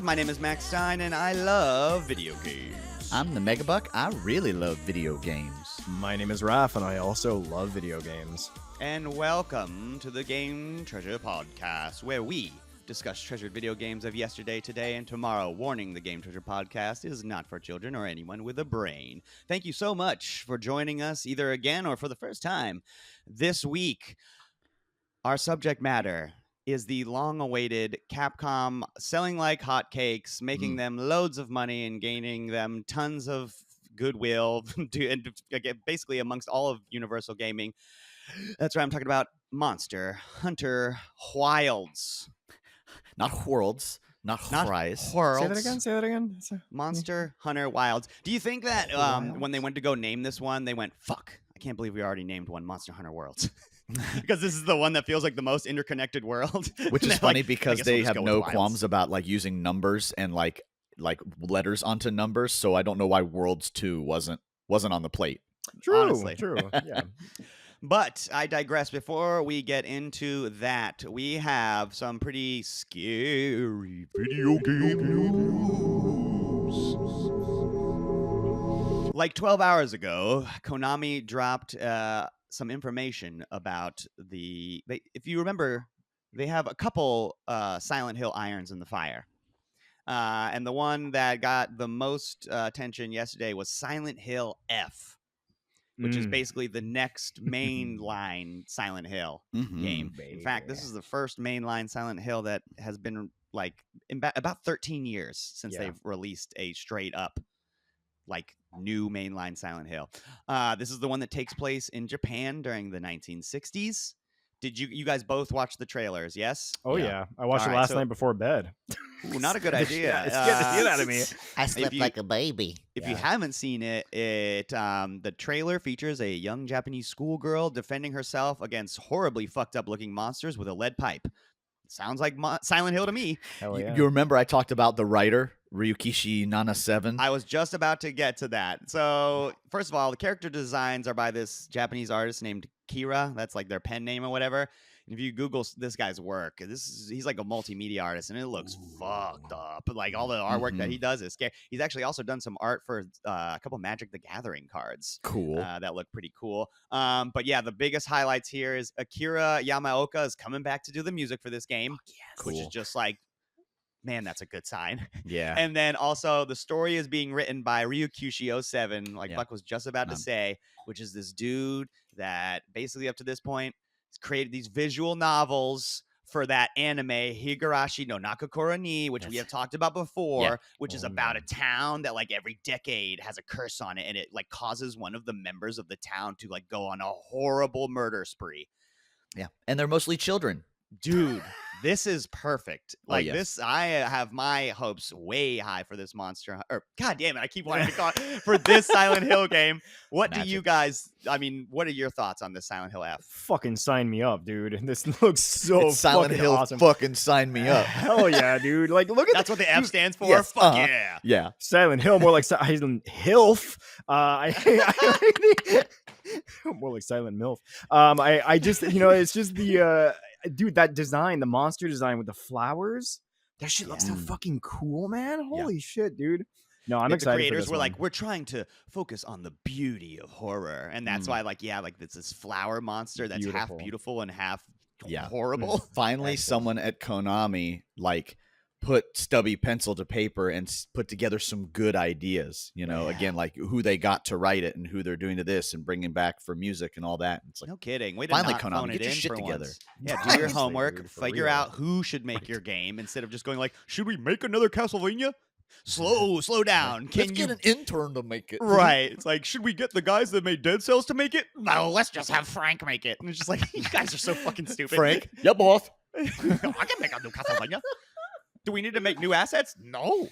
My name is Max Stein, and I love video games. I'm the Megabuck. I really love video games. My name is Raph, and I also love video games. And welcome to the Game Treasure Podcast, where we discuss treasured video games of yesterday, today, and tomorrow. Warning, the Game Treasure Podcast is not for children or anyone with a brain. Thank you so much for joining us, either again or for the first time. This week, our subject matter is the long-awaited Capcom selling like hotcakes, making them loads of money and gaining them tons of goodwill, and basically amongst all of Universal Gaming. That's right, I'm talking about Monster Hunter Wilds. Not Worlds, not Fries. Worlds. Say that again. Monster Hunter Wilds. Do you think that when they went to go name this one, they went, fuck, I can't believe we already named one Monster Hunter Worlds. Because this is the one that feels like the most interconnected world. Which is funny because they have no Wilds. qualms about like using numbers and like letters onto numbers. So I don't know why Worlds 2 wasn't on the plate. True. Honestly. True. Yeah. But I digress. Before we get into that, we have some pretty scary video game news. Like 12 hours ago, Konami dropped some information about if you remember, they have a couple Silent Hill irons in the fire. And the one that got the most attention yesterday was Silent Hill F, which is basically the next mainline Silent Hill game. In fact, this is the first mainline Silent Hill that has been like in about 13 years since they've released a straight up like new mainline Silent Hill. This is the one that takes place in Japan during the 1960s. Did you guys both watch the trailers? Yes. Oh yeah. I watched it last night before bed. Ooh, not a good idea. It's getting the shit out of me. I slept like a baby. If you haven't seen it, the trailer features a young Japanese schoolgirl defending herself against horribly fucked up looking monsters with a lead pipe. Sounds like Silent Hill to me. Hell yeah. You remember I talked about the writer, Ryukishi Nana7? I was just about to get to that. So, first of all, the character designs are by this Japanese artist named Kira. That's like their pen name or whatever. And if you Google this guy's work, he's like a multimedia artist, and it looks fucked up. Like all the artwork that he does is scary. He's actually also done some art for a couple Magic the Gathering cards. Cool. That look pretty cool. But yeah, the biggest highlights here is Akira Yamaoka is coming back to do the music for this game, which is just like, man, that's a good sign. Yeah. And then also the story is being written by Ryukyushi07, like Buck was just about to say, which is this dude that basically up to this point has created these visual novels for that anime Higurashi no Nakakura ni, which we have talked about before, which is about a town that like every decade has a curse on it, and it like causes one of the members of the town to like go on a horrible murder spree. And they're mostly children. Dude, this is perfect. Like yes. I have my hopes way high for this monster. Or God damn it, I keep wanting to call it for this Silent Hill game. What do you guys? I mean, what are your thoughts on this Silent Hill F? Fucking sign me up, dude. This looks so It's Silent fucking Hill. awesome. Fucking sign me up. Hell yeah, dude. Like, look at That's what the F stands for. Yes, Fuck yeah. Yeah. Silent Hill, more like Silent Hilf. More like Silent Milf. I just, it's just the dude, that design, the monster design with the flowers. That shit looks so fucking cool, man. Holy shit, dude. No, I'm excited. The creators for this were one. like, we're trying to focus on the beauty of horror, and that's why, like, it's this flower monster that's half beautiful and half horrible. Finally, someone at Konami like put stubby pencil to paper and put together some good ideas. Again, like who they got to write it and who they're doing to this and bringing back for music and all that. It's like, No kidding. Way to finally, not Konami, phone get it your in shit for together. once. Yeah, do your homework. Dude, for Figure real. out who should make your game instead of just going like, should we make another Castlevania? Slow down. let's get an intern to make it. Right. It's like, should we get the guys that made Dead Cells to make it? No, let's just have Frank make it. And it's just like, you guys are so fucking stupid. Frank? Yeah, boss. I can make a new Castlevania. Do we need to make new assets? No.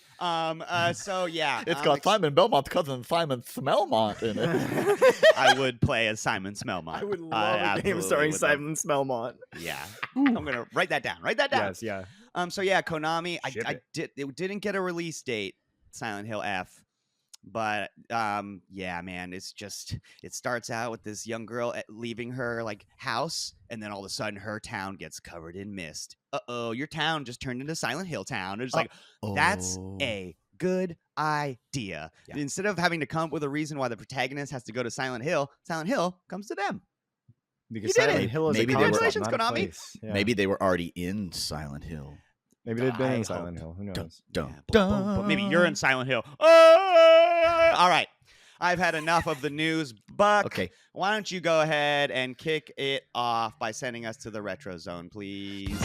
So yeah. It's got Simon Belmont's cousin Simon Smelmont in it. I would play as Simon Smellmont. I would love a game starring Simon Smelmont. Yeah. I'm gonna write that down. Yes, yeah. So yeah, Konami. Ship it didn't get a release date, Silent Hill F, But yeah, man, it starts out with this young girl leaving her like house, and then all of a sudden her town gets covered in mist. Uh-oh, your town just turned into Silent Hill town. It's like that's a good idea. Yeah. Instead of having to come up with a reason why the protagonist has to go to Silent Hill comes to them. Because You did Silent it. Hill is Maybe a they were- concept, Congratulations, not a Konami. place. Yeah. Maybe they were already in Silent Hill. Maybe they've been I in Silent hope. Hill. Who knows? Dun, But maybe you're in dun. Silent Hill. All right. I've had enough of the news, Buck. Okay. Why don't you go ahead and kick it off by sending us to the Retro Zone, please?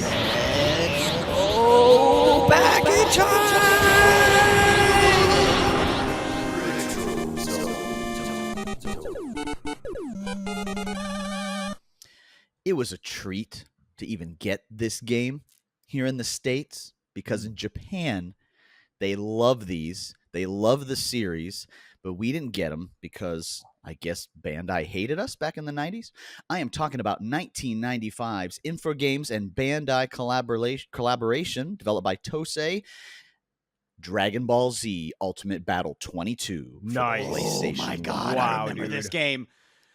Oh, back in time. It was a treat to even get this game here in the States because in Japan, they love these. They love the series, but we didn't get them because I guess Bandai hated us back in the 90s. I am talking about 1995's Infogames and Bandai collaboration developed by Tosei, Dragon Ball Z Ultimate Battle 22 for Nice. the PlayStation. Oh my God, Wow, I remember dude. this game.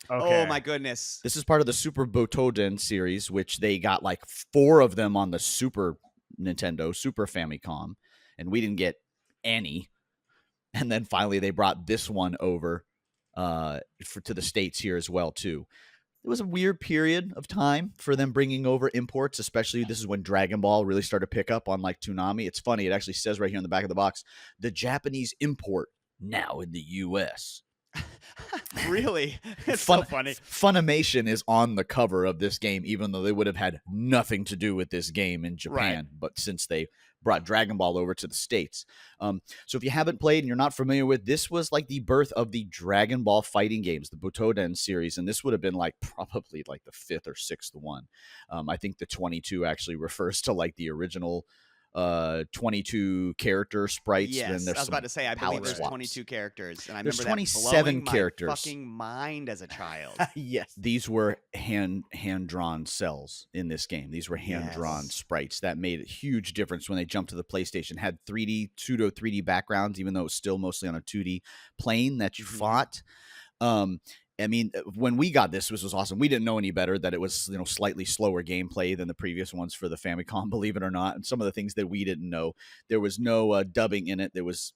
Okay. Oh my goodness. This is part of the Super Botoden series, which they got like 4 of them on the Super Nintendo, Super Famicom, and we didn't get any. And then finally they brought this one over to the States here as well, too. It was a weird period of time for them bringing over imports, especially this is when Dragon Ball really started to pick up on like Toonami. It's funny. It actually says right here on the back of the box, the Japanese import now in the U.S. Really? It's so funny. Funimation is on the cover of this game, even though they would have had nothing to do with this game in Japan. Right. But since they brought Dragon Ball over to the States. So if you haven't played and you're not familiar with, this was like the birth of the Dragon Ball fighting games, the Butoden series. And this would have been like probably like the 5th or 6th one. I think the 22 actually refers to like the original 22 character sprites. Yes, Then there's I was about to say, I believe palette there's swaps. 22 characters, and I There's remember that 27 blowing characters. my fucking mind as a child. Yes, these were hand drawn cells in this game. These were hand drawn Yes. sprites that made a huge difference when they jumped to the PlayStation. Had 3D pseudo 3D backgrounds, even though it was still mostly on a 2D plane that you fought. I mean, when we got this was awesome. We didn't know any better that it was, slightly slower gameplay than the previous ones for the Famicom, believe it or not. And some of the things that we didn't know, there was no dubbing in it. It was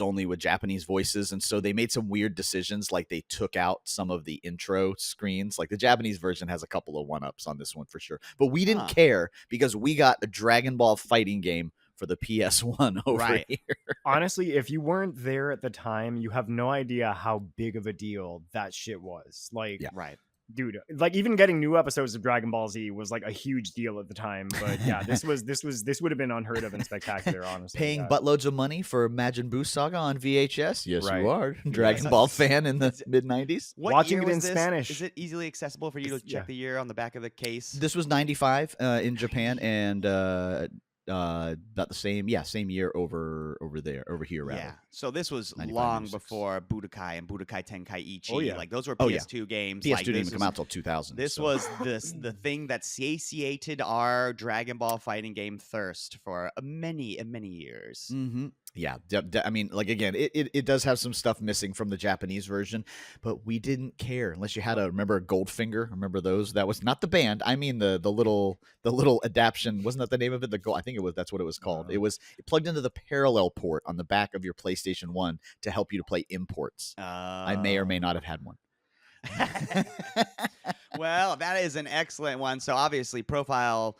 only with Japanese voices. And so they made some weird decisions. Like they took out some of the intro screens. Like the Japanese version has a couple of 1-ups on this one for sure. But we didn't care because we got a Dragon Ball fighting game for the PS1 over here. Honestly, if you weren't there at the time, you have no idea how big of a deal that shit was. Like, Right. dude, like even getting new episodes of Dragon Ball Z was like a huge deal at the time. But yeah, this would have been unheard of and spectacular, honestly. Paying yeah. buttloads of money for Majin Buu Saga on VHS? Yes, Right. you are. Dragon Ball fan in the mid-90s? What Watching year it was in this? Spanish. Is it easily accessible for you to check the year on the back of the case? This was 95 in Japan and about the same year over here rather. Yeah. So this was 95, long 96. before Budokai and Budokai Tenkaichi. Oh, yeah. Like those were Oh, yeah. PS2 games. PS2 like, didn't this even come was- out till 2000. This so. was the thing that satiated our Dragon Ball fighting game thirst for many years. Mm-hmm. Yeah, I mean, like again, it does have some stuff missing from the Japanese version, but we didn't care unless you had remember Goldfinger. Remember those? That was not the band. I mean the little adaptation. Wasn't that the name of it? I think that's what it was called. It plugged into the parallel port on the back of your PlayStation 1 to help you to play imports. I may or may not have had one. Well, that is an excellent one. So obviously, profile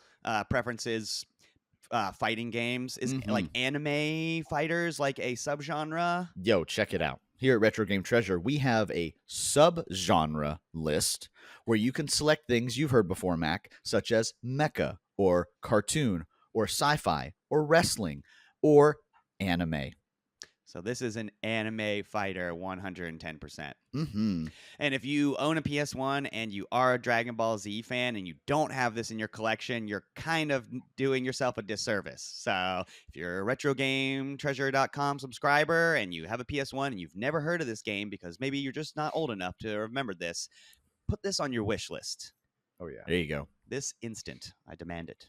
preferences. Fighting games is like anime fighters, like a subgenre. Yo, check it out. Here at Retro Game Treasure, we have a subgenre list where you can select things you've heard before, Mac, such as mecha or cartoon or sci-fi or wrestling or anime. So this is an anime fighter, 110%. Mm-hmm. And if you own a PS1 and you are a Dragon Ball Z fan and you don't have this in your collection, you're kind of doing yourself a disservice. So if you're a RetroGameTreasure.com subscriber and you have a PS1 and you've never heard of this game because maybe you're just not old enough to remember this, put this on your wish list. Oh yeah. There you go. This instant. I demand it.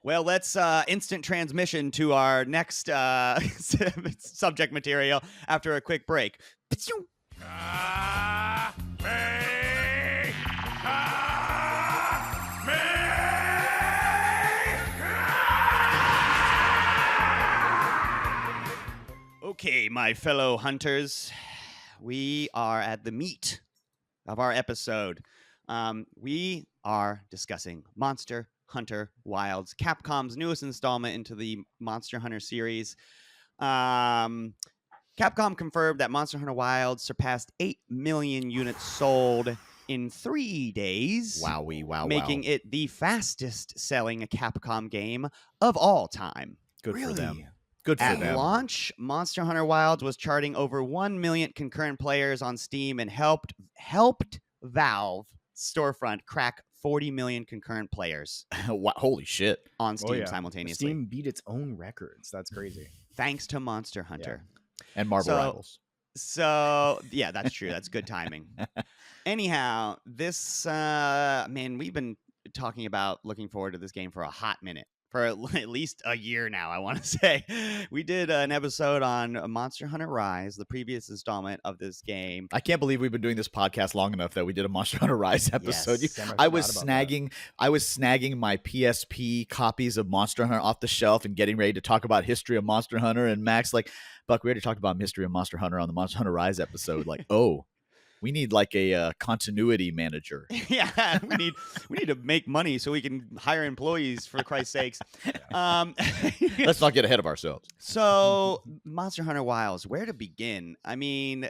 Well, let's instant transmission to our next subject material after a quick break. Okay, my fellow hunters, we are at the meat of our episode. We are discussing Monster Hunter Wilds, Capcom's newest installment into the Monster Hunter series. Capcom confirmed that Monster Hunter Wilds surpassed 8 million units sold in 3 days. Wow. Making it the fastest selling Capcom game of all time. Good for them. Really? Good for At them. launch, Monster Hunter Wilds was charting over 1 million concurrent players on Steam and helped Valve storefront crack 40 million concurrent players Holy shit. on Steam yeah. simultaneously. Steam beat its own records. That's crazy. Thanks to Monster Hunter. And Marvel Rivals. So, yeah, that's true. That's good timing. Anyhow, this, man, we've been talking about looking forward to this game for a hot minute. For at least a year now, I want to say. We did an episode on Monster Hunter Rise, the previous installment of this game. I can't believe we've been doing this podcast long enough that we did a Monster Hunter Rise episode. Yes. Damn, I was forgot about that. snagging my PSP copies of Monster Hunter off the shelf and getting ready to talk about history of Monster Hunter. And Max like, Buck, we already talked about history of Monster Hunter on the Monster Hunter Rise episode. Like, oh, we need like a continuity manager. Yeah, we need to make money so we can hire employees, for Christ's sakes. Let's not get ahead of ourselves. So, Monster Hunter Wilds, where to begin? I mean,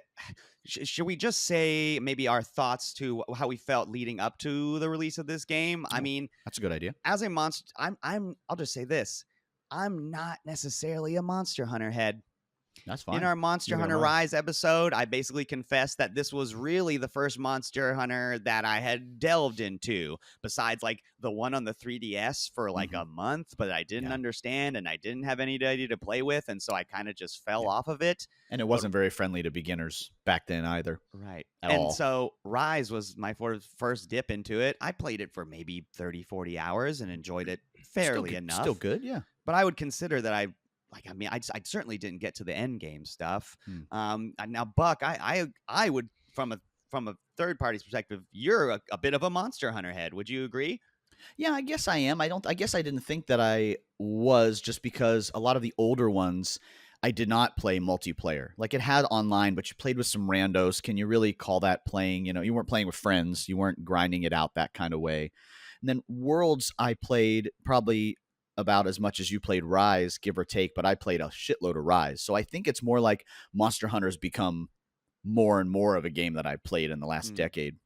should we just say maybe our thoughts to how we felt leading up to the release of this game? I mean, That's a good idea. as a monster, I'll just say this: I'm not necessarily a Monster Hunter head. That's fine. In our Monster Neither Hunter am I. Rise episode, I basically confessed that this was really the first Monster Hunter that I had delved into, besides like the one on the 3DS for like a month, but I didn't Yeah. understand and I didn't have anybody to play with, and so I kind of just fell off of it. And it wasn't very friendly to beginners back then either. Right. At And all. so Rise was my first dip into it. I played it for maybe 30, 40 hours and enjoyed it fairly enough. Still good, yeah. But I would consider that I certainly didn't get to the end game stuff. Now, Buck, I would from a third party's perspective, you're a bit of a Monster Hunter head. Would you agree? Yeah, I guess I am. I guess I didn't think that I was, just because a lot of the older ones I did not play multiplayer. Like, it had online, but you played with some randos. Can you really call that playing? You know, you weren't playing with friends. You weren't grinding it out that kind of way. And then Worlds, I played probably about as much as you played Rise, give or take, but I played a shitload of Rise. So I think it's more like Monster Hunter's become more and more of a game that I played in the last decade.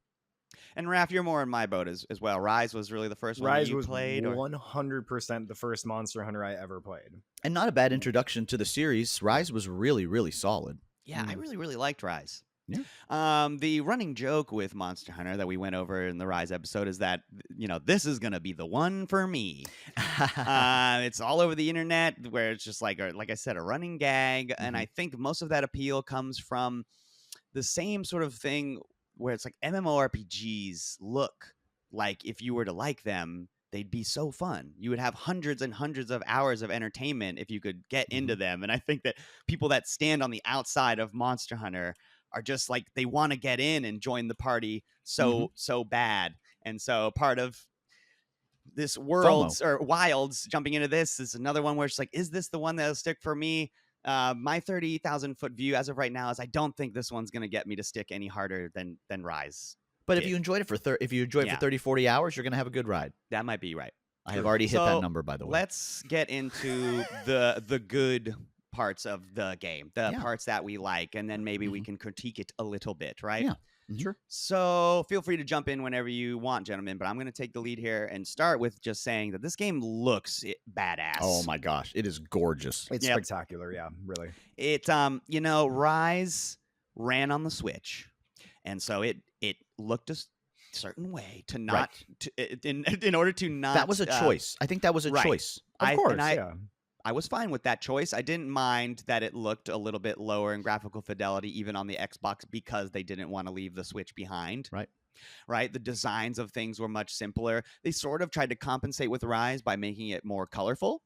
And Raph, you're more in my boat as well. Rise was really the first one that Rise you was played? Or? 100% the first Monster Hunter I ever played. And not a bad introduction to the series. Rise was really, really solid. Yeah, I really, really liked Rise. Yeah. The running joke with Monster Hunter that we went over in the Rise episode is that, you know, this is going to be the one for me. It's all over the internet where it's just like I said, a running gag. And I think most of that appeal comes from the same sort of thing where it's like MMORPGs look like, if you were to like them, they'd be so fun. You would have hundreds and hundreds of hours of entertainment if you could get into them. And I think that people that stand on the outside of Monster Hunter are just like, they want to get in and join the party so bad. And so part of this Worlds or Wilds jumping into this is another one where it's like, is this the one that'll stick for me? My 30,000 foot view as of right now is I don't think this one's going to get me to stick any harder than Rise. But if you enjoyed it for 30, 40 hours, you're going to have a good ride. That might be right. I have already hit that number, by the way. Let's get into the good parts of the game, the parts that we like, and then maybe we can critique it a little bit, right? Yeah. Sure. So feel free to jump in whenever you want, gentlemen, but I'm going to take the lead here and start with just saying that this game looks badass. Oh my gosh, it is gorgeous. It's spectacular, yeah, really. It you know, Rise ran on the Switch, and so it looked a certain way to not in order to not. That was a choice. I think that was a choice. Of course, I was fine with that choice. I didn't mind that it looked a little bit lower in graphical fidelity, even on the Xbox, because they didn't want to leave the Switch behind. Right. right? The designs of things were much simpler. They sort of tried to compensate with Rise by making it more colorful.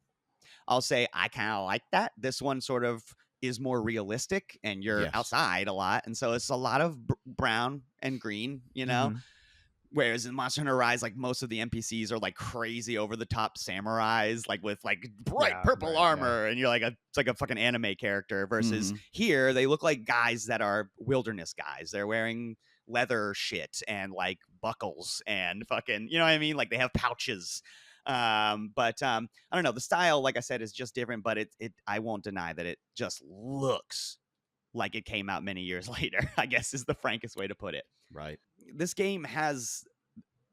I'll say I kind of like that. This one sort of is more realistic, and you're Yes. outside a lot, and so it's a lot of brown and green, you know. Mhm. Whereas in Monster Hunter Rise, like most of the NPCs are like crazy over the top samurais, like with like bright Yeah, purple right, yeah. armor, and you're like it's like a fucking anime character. Versus here, they look like guys that are wilderness guys. They're wearing leather shit and like buckles and fucking, you know what I mean? Like they have pouches. But I don't know. The style, like I said, is just different. But it I won't deny that it just looks like it came out many years later, I guess is the frankest way to put it. Right. This game has,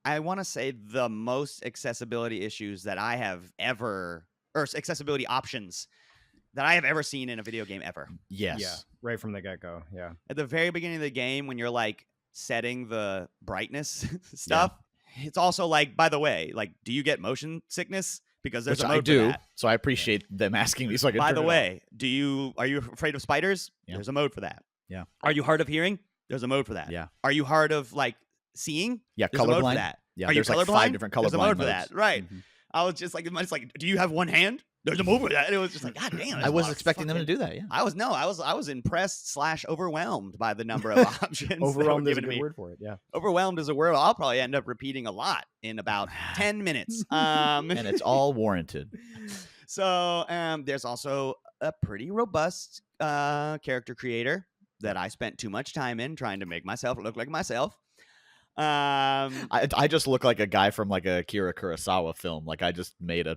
I want to say, the most accessibility issues that I have ever, or accessibility options that I have ever seen in a video game ever. Yes. Yeah, right from the get-go. Yeah. At the very beginning of the game, when you're like setting the brightness stuff, it's also like, by the way, like, do you get motion sickness? Because there's Which a mode I do. for that. So I appreciate them asking me so I can By turn the it on. way, are you afraid of spiders? Yeah. There's a mode for that. Yeah. Are you hard of hearing? There's a mode for that. Yeah. Are you hard of like seeing? Yeah, There's a mode for colorblind. that. Yeah, Are you there's like colorblind? 5 different colorblind There's a mode for modes. that. Right. Mhm. I was just like, it's like, do you have one hand? There's a move for that. And it was just like, God damn. I wasn't expecting them to do that. Yeah. I was impressed / overwhelmed by the number of options. that were Overwhelmed is a given to good me. word for it. Yeah. Overwhelmed is a word I'll probably end up repeating a lot in about 10 minutes. And it's all warranted. So there's also a pretty robust character creator that I spent too much time in trying to make myself look like myself. I just look like a guy from like a Akira Kurosawa film. Like I just made a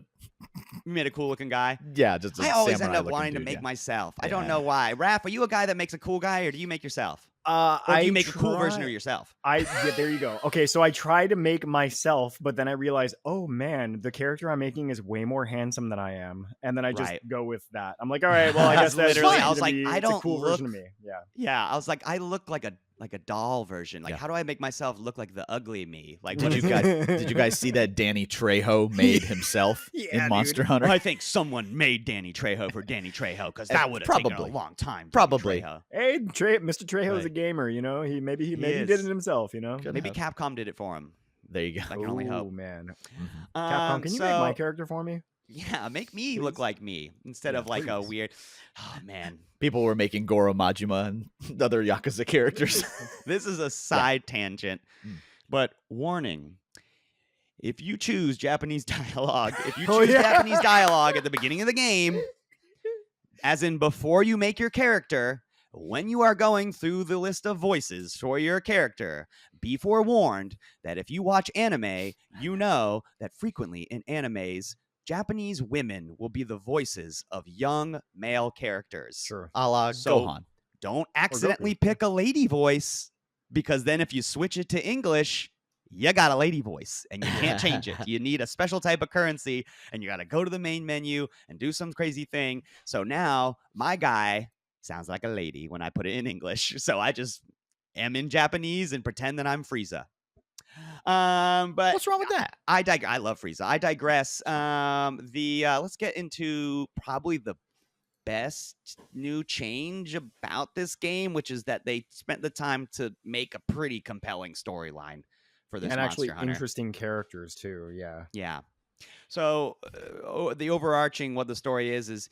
Made a cool looking guy. just a I always end samurai up looking wanting to dude, make yeah. myself. I don't Yeah. know why. Raph, are you a guy that makes a cool guy, or do you make yourself? Or do you make a cool version of yourself? Yeah, there you go. Okay, so I try to make myself, but then I realize, oh man, the character I'm making is way more handsome than I am, and then I just Right. go with that. I'm like, all right, well, I guess that's Literally, fine I was to like, me. I It's a don't cool look- version of me. Yeah. Yeah, I was like, I look like a doll version. Like, Yeah. how do I make myself look like the ugly me? Like, Did what you did you guys see that Danny Trejo made himself Yeah, in Monster dude. Hunter? Well, I think someone made Danny Trejo for Danny Trejo because that would have taken a probably. long time. Danny Probably. Trejo. Hey, Mr. Trejo is a Right. gamer. You know, maybe he did is. it himself. You know. Could Maybe have. Capcom did it for him. There you go. I can only Oh hope. man, Mhm. Capcom, can you make my so- character for me? Yeah, make me look Please? like me instead Yeah, of like a please. weird. Oh man, People were making Goro Majima and other Yakuza characters. this is a side tangent, Mm. but warning. If you choose Japanese dialogue, if you Oh, choose yeah. Japanese dialogue at the beginning of the game, as in before you make your character, when you are going through the list of voices for your character, be forewarned that if you watch anime, you know that frequently in animes, Japanese women will be the voices of young male characters. Sure. A la So- Gohan. Don't accidentally pick a lady voice, because then if you switch it to English, you got a lady voice and you can't change it. You need a special type of currency, and you got to go to the main menu and do some crazy thing. So now my guy sounds like a lady when I put it in English. So I just am in Japanese and pretend that I'm Frieza. But What's wrong with that? I love Frieza. I digress. Let's get into probably the best new change about this game, which is that they spent the time to make a pretty compelling storyline for this And actually Monster Hunter. interesting characters too. Yeah. Yeah. So the overarching what the story is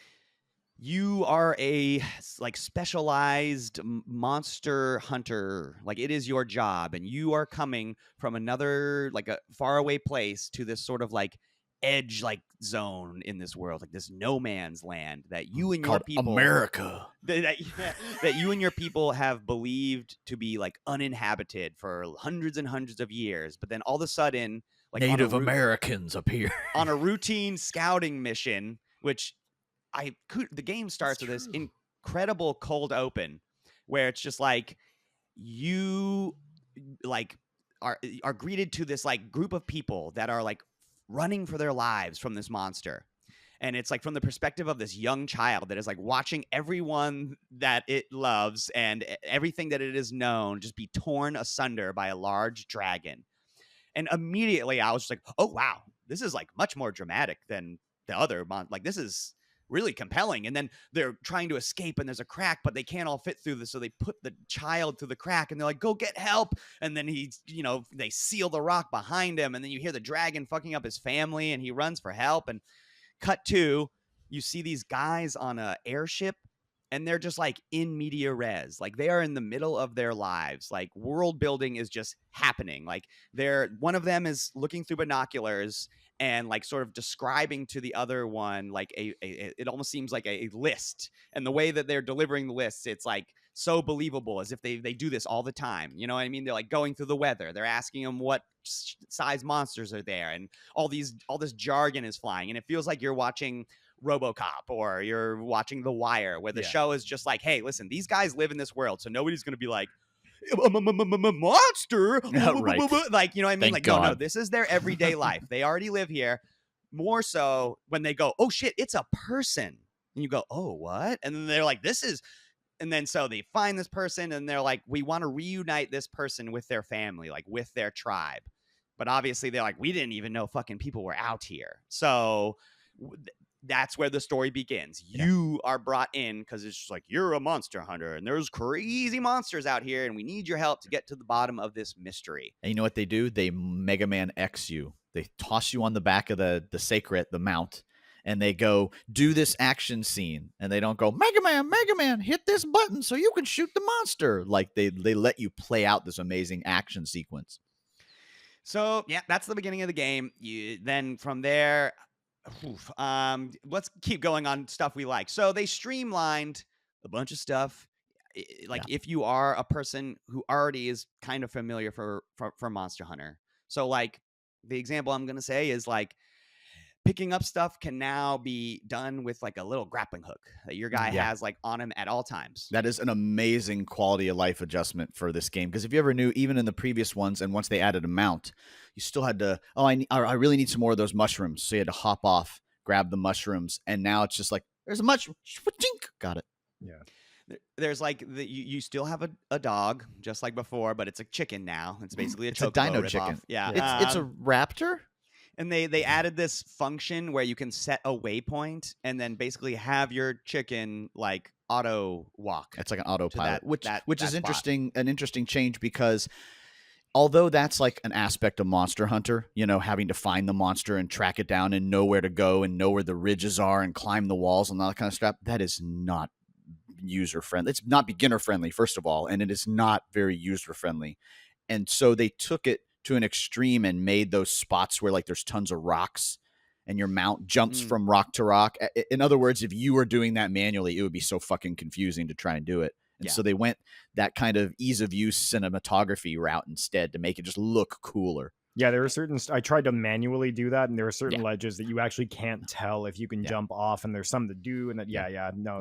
you are a like specialized monster hunter. Like it is your job, and you are coming from another like a faraway place to this sort of like edge like zone in this world, like this no man's land that you and your Called people America. that you and your people have believed to be like uninhabited for hundreds and hundreds of years, but then all of a sudden like on a Native rou- Americans appear. on a routine scouting mission, which the game starts with this true. incredible cold open where it's just like you like are greeted to this like group of people that are like running for their lives from this monster. And it's like from the perspective of this young child that is like watching everyone that it loves and everything that it is known just be torn asunder by a large dragon. And immediately I was just like, oh wow, this is like much more dramatic than the other like this is really compelling. And then they're trying to escape and there's a crack, but they can't all fit through this. So they put the child through the crack and they're like, go get help. And then he's, they seal the rock behind him. And then you hear the dragon fucking up his family and he runs for help. And cut to, you see these guys on a airship and they're just like in media res. Like they are in the middle of their lives. Like world building is just happening. Like one of them is looking through binoculars and like sort of describing to the other one like it almost seems like a list. And the way that they're delivering the lists, it's like so believable, as if they do this all the time. You know what I mean? They're like going through the weather. They're asking them what size monsters are there, and all this jargon is flying, and it feels like you're watching RoboCop or you're watching The Wire, where the show is just like, hey, listen, these guys live in this world, so nobody's going to be like, monster, right. like, you know what I mean? Thank like, God. no, this is their everyday life. They already live here. More so when they go, oh shit, it's a person, and you go, oh, what? And then they're like, this is. And then so they find this person and they're like, we want to reunite this person with their family, like with their tribe. But obviously they're like, we didn't even know fucking people were out here. So that's where the story begins. Yeah. You are brought in because it's just like, you're a monster hunter and there's crazy monsters out here and we need your help to get to the bottom of this mystery. And you know what they do? They Mega Man X you. They toss you on the back of the sacred, the mount, and they go, do this action scene. And they don't go, Mega Man, hit this button so you can shoot the monster. Like they let you play out this amazing action sequence. So, yeah, that's the beginning of the game. Then from there, let's keep going on stuff we like. So they streamlined a bunch of stuff. Like if you are a person who already is kind of familiar for Monster Hunter. So like the example I'm going to say is like, picking up stuff can now be done with like a little grappling hook that your guy has like on him at all times. That is an amazing quality of life adjustment for this game. Because if you ever knew, even in the previous ones, and once they added a mount, you still had to, I really need some more of those mushrooms. So you had to hop off, grab the mushrooms. And now it's just like, there's a mushroom. Got it. Yeah. There's like, you still have a dog, just like before, but it's a chicken now. It's basically it's a dino chicken. Yeah. It's a raptor? And they added this function where you can set a waypoint and then basically have your chicken like auto walk. It's like an autopilot, which is spot. interesting. An interesting change because although that's like an aspect of Monster Hunter, having to find the monster and track it down and know where to go and know where the ridges are and climb the walls and all that kind of stuff, that is not user friendly. It's not beginner friendly, first of all, and it is not very user friendly. And so they took it to an extreme and made those spots where like there's tons of rocks and your mount jumps from rock to rock. In other words, if you were doing that manually, it would be so fucking confusing to try and do it. And so they went that kind of ease of use cinematography route instead to make it just look cooler. Yeah, there are I tried to manually do that, and there are certain ledges that you actually can't tell if you can jump off, and there's some that do, and that,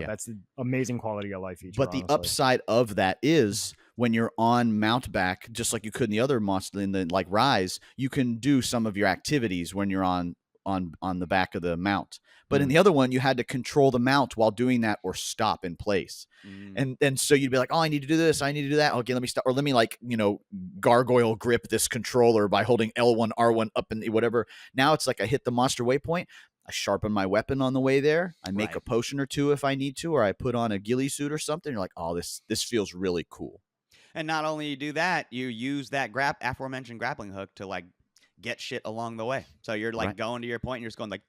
that's the amazing quality of life feature. But the upside of that is when you're on mount back, just like you could in the other monster, in the like Rise, you can do some of your activities when you're on the back of the mount. But in the other one, you had to control the mount while doing that or stop in place. And so you'd be like, oh, I need to do this. I need to do that. Okay, let me stop. Or let me gargoyle grip this controller by holding L1, R1 up and whatever. Now it's like I hit the monster waypoint. I sharpen my weapon on the way there. I make a potion or two if I need to, or I put on a ghillie suit or something. You're like, oh, this feels really cool. And not only you do that, you use that aforementioned grappling hook to like get shit along the way. So you're like going to your point and you're just going like,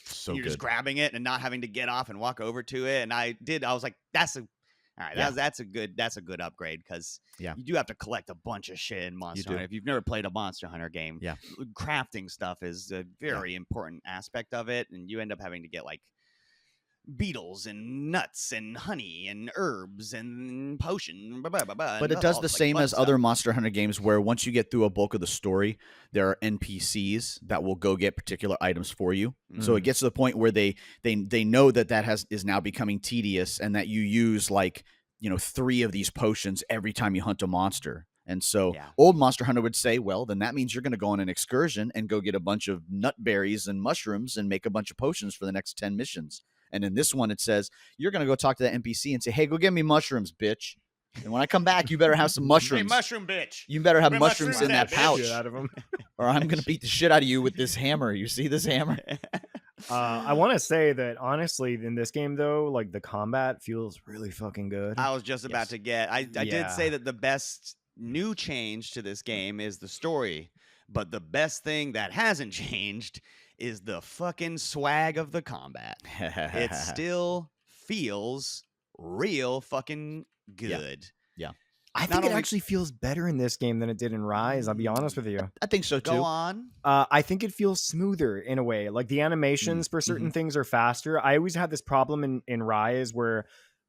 so you're good. Just grabbing it and not having to get off and walk over to it. And I was like, that's a good upgrade, because you do have to collect a bunch of shit in Monster Hunter. If you've never played a Monster Hunter game, crafting stuff is a very important aspect of it. And you end up having to get like beetles and nuts and honey and herbs and potion, but it does the same as other Monster Hunter games, where once you get through a bulk of the story, there are NPCs that will go get particular items for you. So it gets to the point where they know that is now becoming tedious, and that you use 3 of these potions every time you hunt a monster. And so old Monster Hunter would say, well, then that means you're going to go on an excursion and go get a bunch of nutberries and mushrooms and make a bunch of potions for the next 10 missions. And in this one, it says, you're going to go talk to that NPC and say, hey, go get me mushrooms, bitch. And when I come back, you better have some mushrooms. Hey, mushroom bitch. You better have mushrooms in that pouch. Out of them. Or I'm going to beat the shit out of you with this hammer. You see this hammer? I want to say that honestly, in this game though, like the combat feels really fucking good. I was just about Yes. to get. I did Yeah. say that the best new change to this game is the story, but the best thing that hasn't changed is the fucking swag of the combat. It still feels real fucking good. I Not think it only- actually feels better in this game than it did in Rise. I'll be honest with you. I think so Go too. on. I think it feels smoother in a way. Like the animations for certain things are faster. I always had this problem in Rise where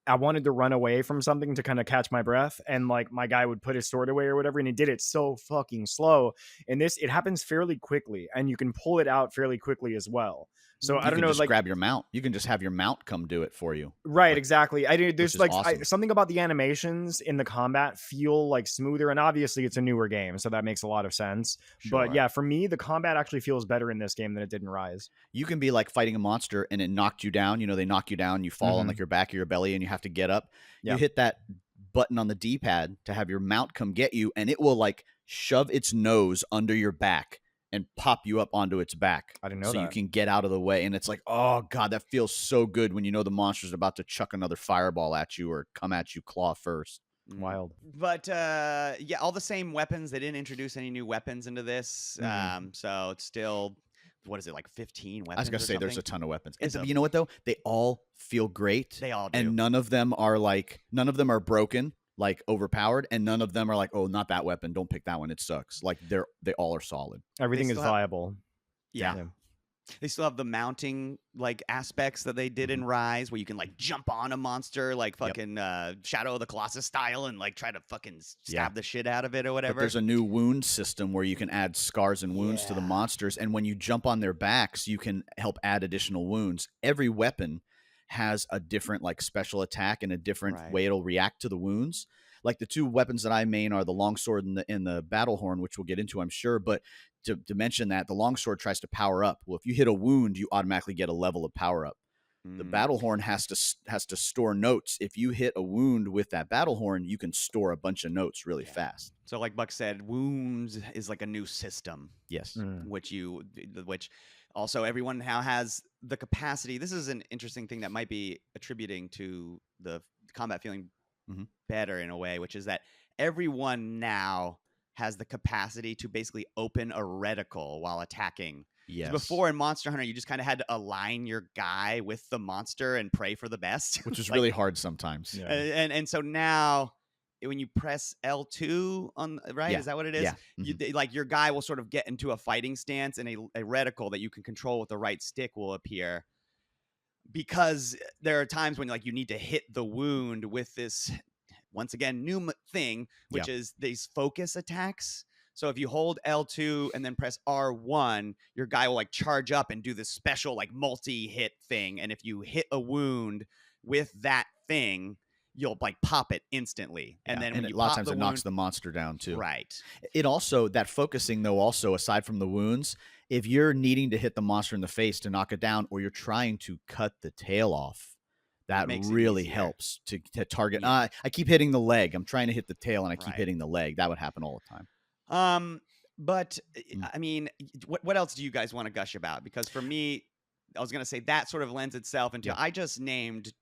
I wanted to run away from something to kind of catch my breath, and like my guy would put his sword away or whatever, and he did it so fucking slow. In this, it happens fairly quickly, and you can pull it out fairly quickly as well. So You I don't can know, just like grab your mount. You can just have your mount come do it for you. right, Like, exactly. There's is like awesome. something about the animations in the combat feel like smoother, and obviously it's a newer game, so that makes a lot of sense. But Sure. yeah, for me, the combat actually feels better in this game than it did in Rise. You can be like fighting a monster and it knocked you down. You know, they knock you down, you fall on like your back or your belly, and you have to get up. Yeah. You hit that button on the D-pad to have your mount come get you, and it will like shove its nose under your back and pop you up onto its back. I didn't know so that. you can get out of the way. And it's like, oh god, that feels so good when you know the monster's about to chuck another fireball at you or come at you claw first. Wild. But yeah, all the same weapons. They didn't introduce any new weapons into this. So it's still, what is it, like 15 weapons? I was gonna or say there's a something? ton of weapons. It's And a- you know what though? They all feel great. They all do. And none of them are broken, like overpowered, and none of them are like, oh, not that weapon, don't pick that one, it sucks. Like they all are solid. Everything is still have- viable. Yeah. They still have the mounting like aspects that they did in Rise, where you can like jump on a monster like fucking Shadow of the Colossus style and like try to fucking stab the shit out of it or But whatever. there's a new wound system where you can add scars and wounds to the monsters, and when you jump on their backs, you can help add additional wounds. Every weapon has a different like special attack and a different way it'll react to the wounds. Like the two weapons that I main are the longsword and the battle horn, which we'll get into, I'm sure. But to mention that the longsword tries to power up. Well, if you hit a wound, you automatically get a level of power up. The battle horn has to store notes. If you hit a wound with that battle horn, you can store a bunch of notes really fast. So like Buck said, wounds is like a new system. Yes. Which also everyone now has the capacity. This is an interesting thing that might be attributing to the combat feeling better in a way, which is that everyone now has the capacity to basically open a reticle while attacking. Yes. Before in Monster Hunter, you just kind of had to align your guy with the monster and pray for the best, Which is like, really hard sometimes. Yeah. and so now when you press L2 on right, is that what it is? Yeah. Like your guy will sort of get into a fighting stance, and a reticle that you can control with the right stick will appear. Because there are times when like you need to hit the wound with this, once again, new thing, which is these focus attacks. So if you hold L2 and then press R1, your guy will like charge up and do this special like multi-hit thing. And if you hit a wound with that thing, you'll like pop it instantly. And then when a you lot of pop times the it knocks wound- the monster down too. Right. It also, that focusing though, also aside from the wounds, if you're needing to hit the monster in the face to knock it down, or you're trying to cut the tail off, that Makes it really easier. helps to target. I keep hitting the leg. I'm trying to hit the tail and I keep Right. hitting the leg. That would happen all the time. But I mean, what else do you guys want to gush about? Because for me, I was going to say that sort of lends itself into, I just named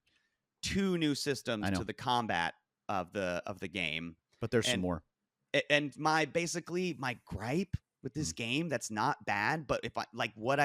2 new systems to the combat of the game. But there's some more. And my gripe with this game that's not bad, but if I like what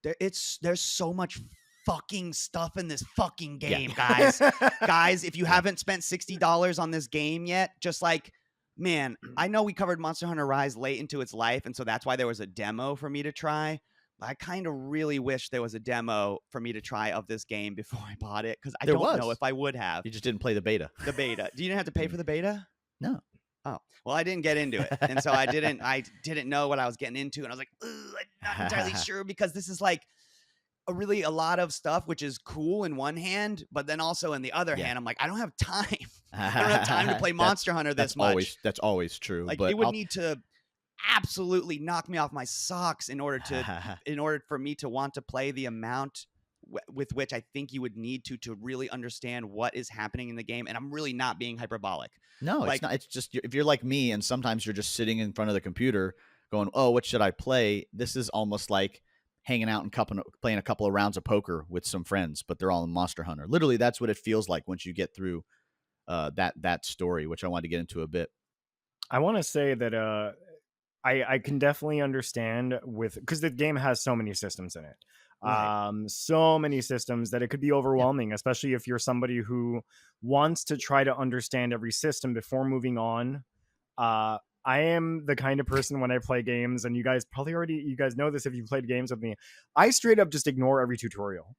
there's so much fucking stuff in this fucking game, guys. Guys, if you haven't spent $60 on this game yet, just like, man, I know we covered Monster Hunter Rise late into its life, and so that's why there was a demo for me to try. But I kind of really wish there was a demo for me to try of this game before I bought it, because I don't know if I would have. You just didn't play the beta. The beta. Do you didn't have to pay for the beta? No. Oh, well, I didn't get into it. And so I didn't know what I was getting into. And I was like, I'm not entirely sure, because this is like a lot of stuff, which is cool in one hand, but then also in the other hand, I'm like, I don't have time. I don't have time to play Monster Hunter this much. That's always true. Like, but it would need to absolutely knock me off my socks in order for me to want to play the amount with which I think you would need to really understand what is happening in the game. And I'm really not being hyperbolic. No, like, it's not. It's just, if you're like me and sometimes you're just sitting in front of the computer going, oh, what should I play? This is almost like, hanging out and playing a couple of rounds of poker with some friends, but they're all in Monster Hunter. Literally, that's what it feels like once you get through that story, which I wanted to get into a bit. I want to say that I can definitely understand because the game has so many systems in it. Right. So many systems that it could be overwhelming, especially if you're somebody who wants to try to understand every system before moving on. I am the kind of person when I play games, and you guys know this if you played games with me, I straight up just ignore every tutorial.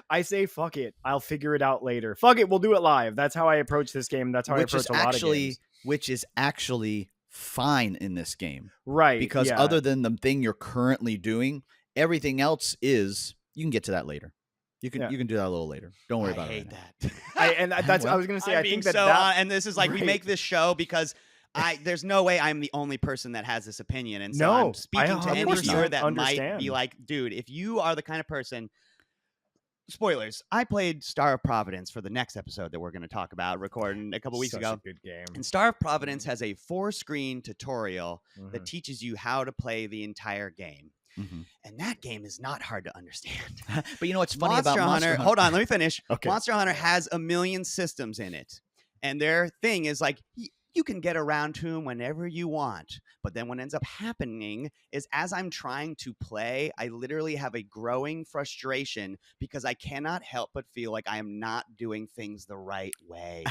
I say, fuck it, I'll figure it out later. Fuck it, we'll do it live. That's how I approach this game. That's how I approach a lot of games. Which is actually fine in this game. Right. Because other than the thing you're currently doing, everything else is, you can get to that later. You can do that a little later. Don't worry about it. I hate that. I was going to say, I think that and this is like, we make this show because there's no way I'm the only person that has this opinion. And so I'm speaking to any viewer that might be like, dude, if you are the kind of person, spoilers, I played Star of Providence for the next episode that we're going to talk about, recording a couple weeks ago. A good game. And Star of Providence has a 4-screen tutorial that teaches you how to play the entire game. And that game is not hard to understand. But you know what's funny about Monster Hunter? Hold on, let me finish. Okay. Monster Hunter has a million systems in it. And their thing is like, you can get around to them whenever you want. But then what ends up happening is as I'm trying to play, I literally have a growing frustration because I cannot help but feel like I am not doing things the right way.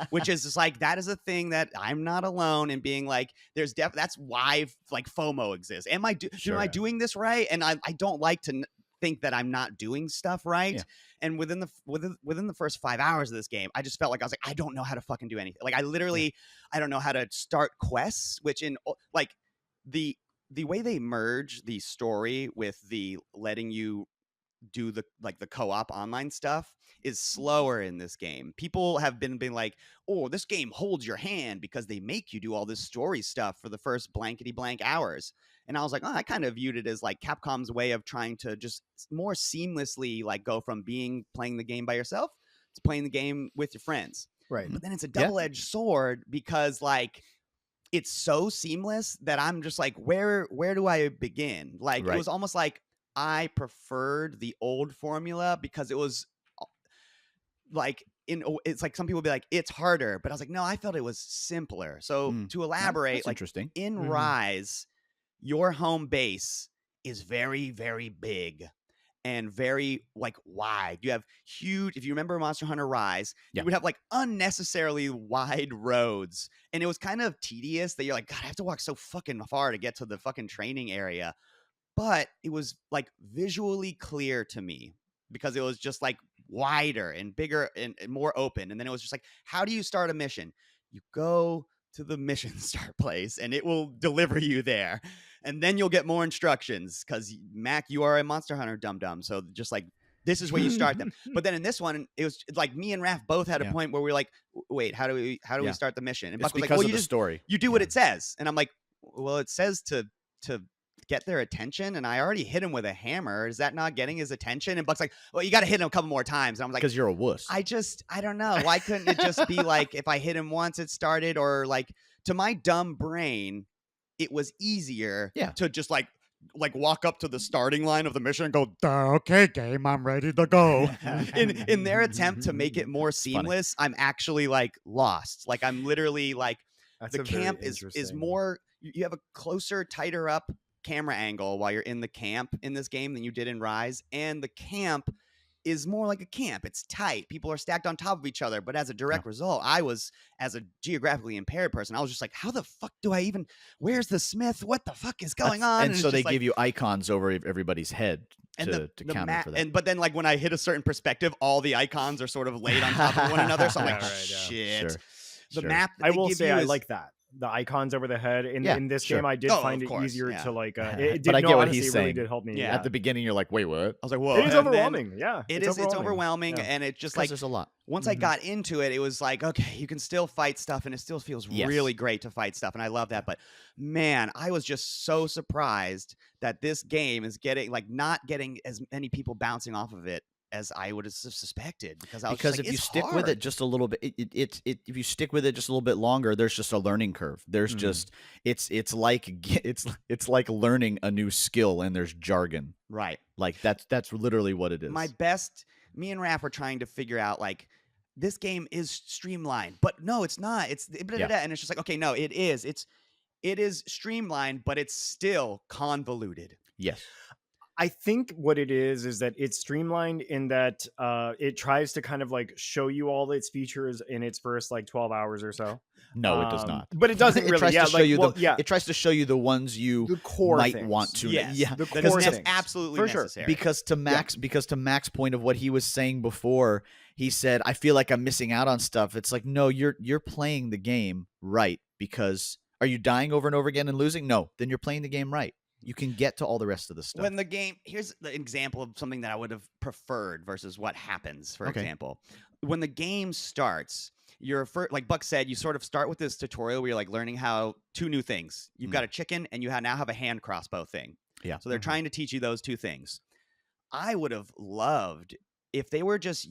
Which is just like, that is a thing that I'm not alone in being like, that's why like FOMO exists. Am I doing this right? And I don't like to think that I'm not doing stuff right. And within the first 5 hours of this game, I just felt like I was like, I don't know how to fucking do anything. Like I don't know how to start quests, which in like the way they merge the story with the letting you do the co-op online stuff is slower in this game. People have been like, oh, this game holds your hand because they make you do all this story stuff for the first blankety blank hours. And I was like, oh, I kind of viewed it as like Capcom's way of trying to just more seamlessly like go from playing the game by yourself to playing the game with your friends. Right. But then it's a double-edged sword because like it's so seamless that I'm just like, where do I begin? Like It was almost like I preferred the old formula because it was like it's like some people be like it's harder, but I was like, no, I felt it was simpler. So to elaborate, that's like interesting. In Rise, your home base is very, very big and very like wide. You have huge, if you remember Monster Hunter Rise, you would have like unnecessarily wide roads. And it was kind of tedious that you're like, God, I have to walk so fucking far to get to the fucking training area. But it was like visually clear to me because it was just like wider and bigger and more open. And then it was just like, how do you start a mission? You go to the mission start place and it will deliver you there. And then you'll get more instructions because Mac, you are a Monster Hunter dum-dum. So just like, this is where you start them. But then in this one, it was like me and Raph both had a point where we were like, wait, how do we start the mission? And Buck was like, well, you story. You do what it says. And I'm like, well, it says to get their attention, and I already hit him with a hammer. Is that not getting his attention? And Buck's like, well, you got to hit him a couple more times. And I was like, because you're a wuss. I don't know. Why couldn't it just be like, if I hit him once, it started? Or like, to my dumb brain, it was easier to just like walk up to the starting line of the mission and go, okay, game, I'm ready to go. in their attempt to make it more seamless, I'm actually like lost. Like I'm literally like, the camp is more, you have a closer, tighter up camera angle while you're in the camp in this game than you did in Rise. And the camp is more like a camp. It's tight. People are stacked on top of each other. But as a direct result, I was, as a geographically impaired person, I was just like, how the fuck do I even, where's the smith? What the fuck is going on? And so they give you icons over everybody's head to counter for that. But then like when I hit a certain perspective, all the icons are sort of laid on top of one another. So I'm like, shit. Sure. The map that I will say I like that. The icons over the head in this game, I did find it easier to like. It did, but I get what he's saying. Really did help me. At the beginning, you're like, wait, what? I was like, whoa. It is overwhelming. It's overwhelming, and it just like there's a lot. Once I got into it, it was like, okay, you can still fight stuff, and it still feels really great to fight stuff, and I love that. But man, I was just so surprised that this game is not getting as many people bouncing off of it as I would have suspected, because if you stick with it just a little bit, if you stick with it just a little bit longer, there's just a learning curve. There's just it's like learning a new skill, and there's jargon. Right. Like that's literally what it is. Me and Raph were trying to figure out like this game is streamlined, but no, it's not. It's and it's just like, okay, no, it is. It is streamlined, but it's still convoluted. Yes. I think what it is that it's streamlined in that it tries to kind of like show you all its features in its first like 12 hours or so. No, it does not. But it doesn't It really. tries to show you It tries to show you the ones you the core might things. want to. Yes, Yeah, the core that's things. absolutely For sure. necessary. because to Mac's point of what he was saying before, he said, "I feel like I'm missing out on stuff." It's like, no, you're playing the game right, because are you dying over and over again and losing? No, then you're playing the game right. You can get to all the rest of the stuff. When the game, here's the example of something that I would have preferred versus what happens. For example, when the game starts, you're like Buck said, you sort of start with this tutorial where you're like learning how two new things. You've got a chicken and you now have a hand crossbow thing. Yeah. So they're trying to teach you those two things. I would have loved if they were just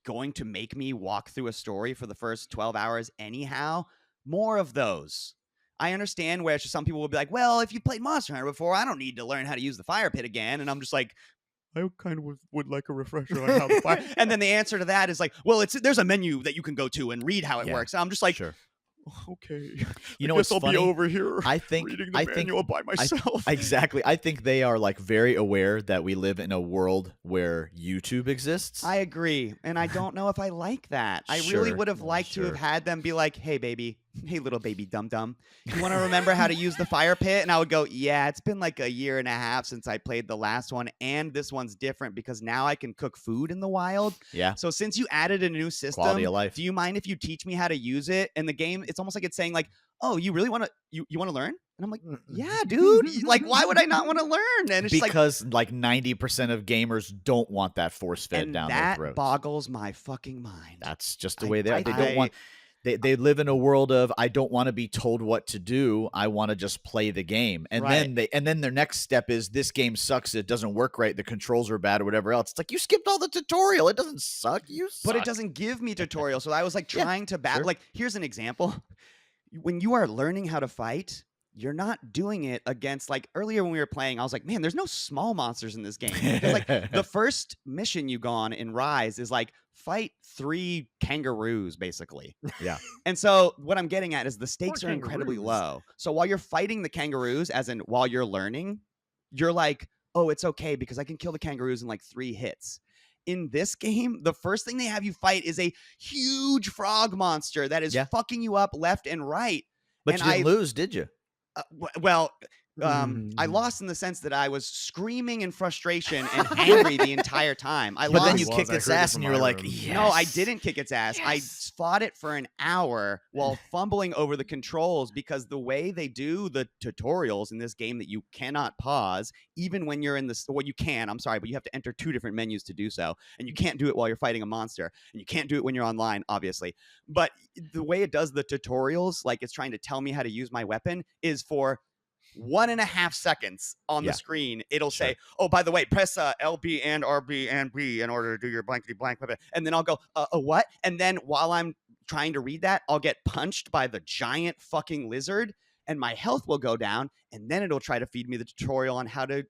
going to make me walk through a story for the first 12 hours anyhow. More of those. I understand where some people will be like, well, if you played Monster Hunter before, I don't need to learn how to use the fire pit again. And I'm just like, I kind of would like a refresher on how the fire. And then the answer to that is like, well, there's a menu that you can go to and read how it works. And I'm just like, sure. Okay. You know what's funny? I'll be over here. I think reading the manual by myself. Exactly. I think they are like very aware that we live in a world where YouTube exists. I agree, and I don't know if I like that. I really would have liked to have had them be like, "Hey, baby, hey, little baby, dum dum, you want to remember how to use the fire pit?" And I would go, "Yeah, it's been like a year and a half since I played the last one, and this one's different because now I can cook food in the wild. Yeah. So since you added a new system, Quality of life. do you mind if you teach me how to use it?" And the game, it's almost like it's saying like, "Oh, you really want to you want to learn?" And I'm like, "Yeah, dude. Like, why would I not want to learn?" And it's because like 90% of gamers don't want that force fed down their throats. That boggles my fucking mind. That's just the way they are. They don't want. They live in a world of, I don't want to be told what to do. I want to just play the game. And then their next step is, this game sucks. It doesn't work right. The controls are bad or whatever else. It's like, you skipped all the tutorial. It doesn't suck. But it doesn't give me tutorial. So I was like trying to battle. Like, here's an example. When you are learning how to fight, you're not doing it against, like earlier when we were playing, I was like, man, there's no small monsters in this game. Because like the first mission you go on in Rise is like, fight 3 kangaroos, basically. Yeah. And so what I'm getting at is the stakes are incredibly low. So while you're fighting the kangaroos, as in while you're learning, you're like, oh, it's okay because I can kill the kangaroos in like 3 hits. In this game, the first thing they have you fight is a huge frog monster that is fucking you up left and right. But you didn't lose, did you? I lost in the sense that I was screaming in frustration and angry the entire time. But then you kicked its ass and you were like, yes. No, I didn't kick its ass. I fought it for an hour while fumbling over the controls because the way they do the tutorials in this game that you cannot pause, even when you're in this, well, you can, I'm sorry, but you have to enter 2 different menus to do so. And you can't do it while you're fighting a monster. And you can't do it when you're online, obviously. But the way it does the tutorials, like it's trying to tell me how to use my weapon, is for 1.5 seconds on the screen. It'll say, oh, by the way, press LB and RB and B in order to do your blankety blank. And then I'll go, what? And then while I'm trying to read that, I'll get punched by the giant fucking lizard and my health will go down. And then it'll try to feed me the tutorial on how to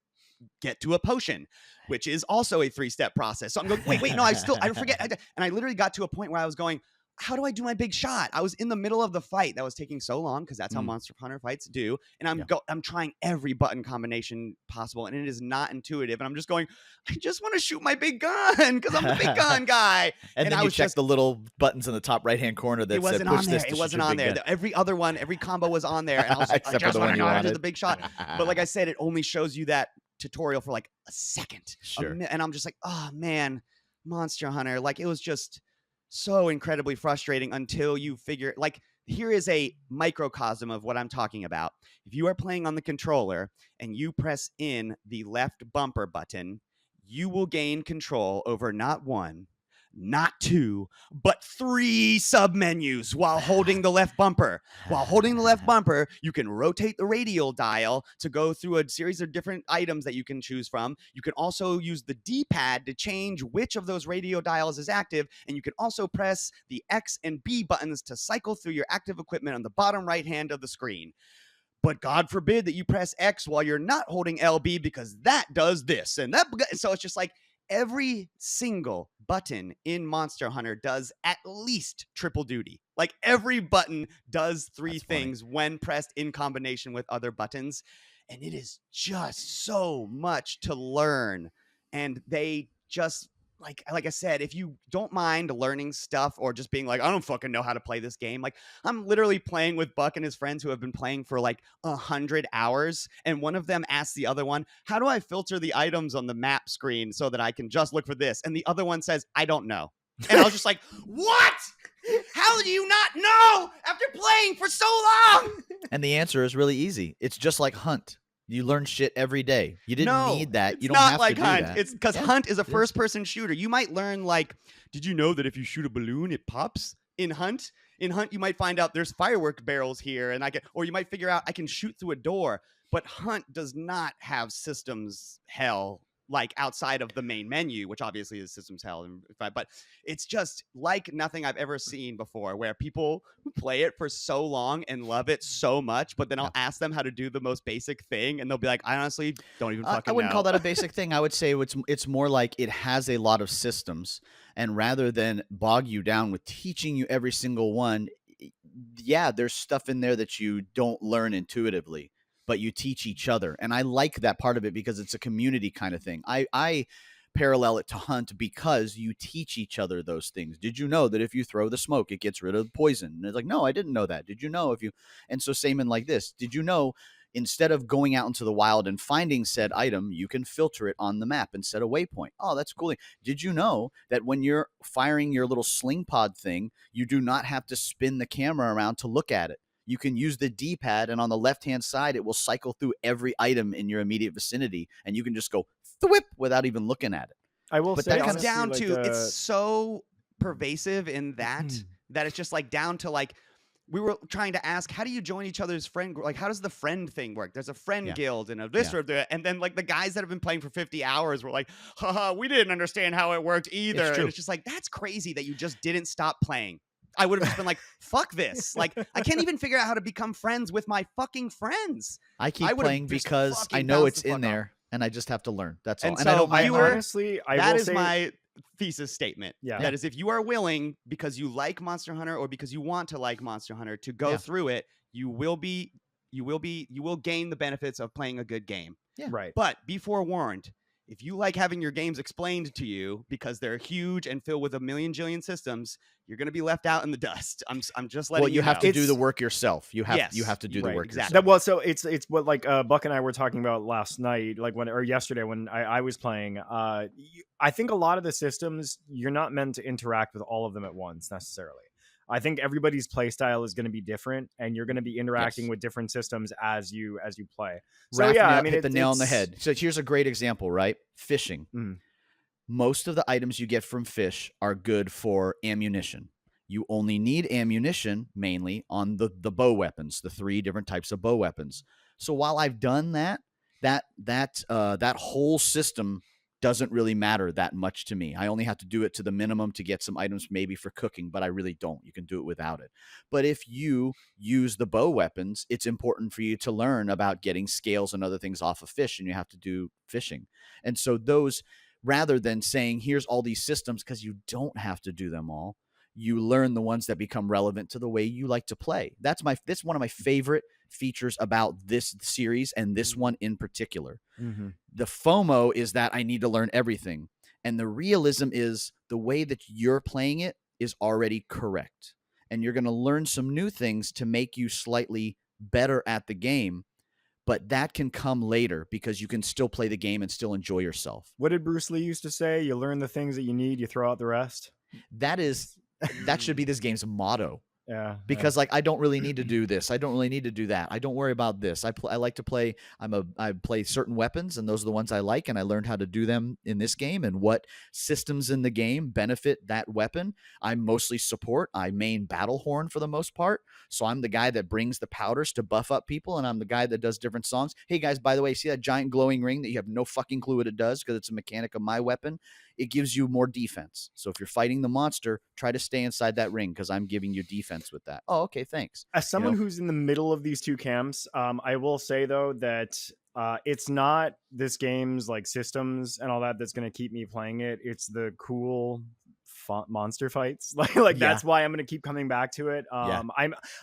get to a potion, which is also a 3-step process. So I'm going, wait, no, I forget. And I literally got to a point where I was going, how do I do my big shot? I was in the middle of the fight that was taking so long because that's how Monster Hunter fights do. And I'm trying every button combination possible, and it is not intuitive. And I'm just going, I just want to shoot my big gun because I'm the big gun guy. and then you check the little buttons in the top right hand corner that said push this. It wasn't on there. Every other one, every combo was on there, and I was like, I just want to know how to do the big shot. But like I said, it only shows you that tutorial for like a second. And I'm just like, oh man, Monster Hunter, like it was just so incredibly frustrating until you figure, like, here is a microcosm of what I'm talking about. If you are playing on the controller and you press in the left bumper button, you will gain control over not 1, not 2, but 3 submenus while holding the left bumper. While holding the left bumper, you can rotate the radial dial to go through a series of different items that you can choose from. You can also use the D-pad to change which of those radial dials is active, and you can also press the X and B buttons to cycle through your active equipment on the bottom right hand of the screen. but God forbid that you press X while you're not holding LB because that does this and that. So it's just like every single button in Monster Hunter does at least triple duty. Like every button does three That's funny. things when pressed in combination with other buttons. And it is just so much to learn. And they just, like I said, if you don't mind learning stuff or just being like, I don't fucking know how to play this game. Like I'm literally playing with Buck and his friends who have been playing for like 100 hours. And one of them asks the other one, how do I filter the items on the map screen so that I can just look for this? And the other one says, I don't know. And I was just like, what? How do you not know after playing for so long? And the answer is really easy. It's just like Hunt. You learn shit every day. You didn't need that. It's You don't not have like to do Hunt. that. It's because Hunt is a first-person shooter. You might learn, like, did you know that if you shoot a balloon, it pops? In Hunt, you might find out there's firework barrels here, and or you might figure out I can shoot through a door. But Hunt does not have systems hell like outside of the main menu, which obviously is systems hell. But it's just like nothing I've ever seen before, where people play it for so long and love it so much, but then I'll ask them how to do the most basic thing, and they'll be like, I honestly don't even fucking know. I wouldn't call that a basic thing. I would say it's more like it has a lot of systems, and rather than bog you down with teaching you every single one, yeah, there's stuff in there that you don't learn intuitively, but you teach each other. And I like that part of it because it's a community kind of thing. I parallel it to Hunt because you teach each other those things. Did you know that if you throw the smoke, it gets rid of the poison? And it's like, no, I didn't know that. Did you know if you, and so same in like this, did you know instead of going out into the wild and finding said item, you can filter it on the map and set a waypoint? Oh, that's cool. Did you know that when you're firing your little sling pod thing, you do not have to spin the camera around to look at it? You can use the D-pad, and on the left-hand side, it will cycle through every item in your immediate vicinity, and you can just go thwip without even looking at it. I will But say, that It's comes down honestly, to it's so pervasive in that it's just like down to like we were trying to ask, how do you join each other's friend group? Like, how does the friend thing work? There's a friend guild and a this or that. And then like the guys that have been playing for 50 hours were like, haha, we didn't understand how it worked either. It's true. And it's just like, that's crazy that you just didn't stop playing. I would have just been like, fuck this. Like, I can't even figure out how to become friends with my fucking friends. I keep would've playing just because I fucking know bounced it's the in fuck there, and I just have to learn. That's all. And And I so don't mind. you were- honestly, I That will is say, my thesis statement. Yeah. That is, if you are willing, because you like Monster Hunter or because you want to like Monster Hunter, to go through it, you will gain the benefits of playing a good game. Yeah. right. But be forewarned, if you like having your games explained to you because they're huge and filled with a million jillion systems, you're going to be left out in the dust. I'm just letting Well, you have know. to do the work yourself. You have Yes. to do the Right, work exactly. yourself. Well, so it's what like Buck and I were talking about last night, like yesterday when I was playing. I think a lot of the systems you're not meant to interact with all of them at once necessarily. I think everybody's play style is going to be different, and you're going to be interacting with different systems as you play. So Raph yeah, I mean, hit the nail on the it's- head. So here's a great example, right? Fishing. Most of the items you get from fish are good for ammunition. You only need ammunition mainly on the bow weapons, the 3 different types of bow weapons. So while I've done that whole system doesn't really matter that much to me. I only have to do it to the minimum to get some items maybe for cooking, but I really don't. You can do it without it. But if you use the bow weapons, it's important for you to learn about getting scales and other things off of fish, and you have to do fishing. And so those, rather than saying, here's all these systems, because you don't have to do them all, you learn the ones that become relevant to the way you like to play. That's one of my favorite features about this series, and this one in particular. The FOMO is that I need to learn everything, and the realism is the way that you're playing it is already correct, and you're going to learn some new things to make you slightly better at the game, but that can come later because you can still play the game and still enjoy yourself. What did Bruce Lee used to say? You learn the things that you need, you throw out the rest. That should be this game's motto. Yeah, Because like, I don't really need to do this. I don't really need to do that. I don't worry about this. I like to play. I play certain weapons, and those are the ones I like, and I learned how to do them in this game and what systems in the game benefit that weapon. I mostly support. I main battle horn for the most part. So I'm the guy that brings the powders to buff up people, and I'm the guy that does different songs. Hey guys, by the way, see that giant glowing ring that you have no fucking clue what it does because it's a mechanic of my weapon? it gives you more defense. So if you're fighting the monster, try to stay inside that ring because I'm giving you defense with that. Oh, okay, thanks. As someone who's in the middle of these two camps, I will say though that it's not this game's like systems and all that that's going to keep me playing it. It's the cool monster fights. Like that's why I'm going to keep coming back to it. I'm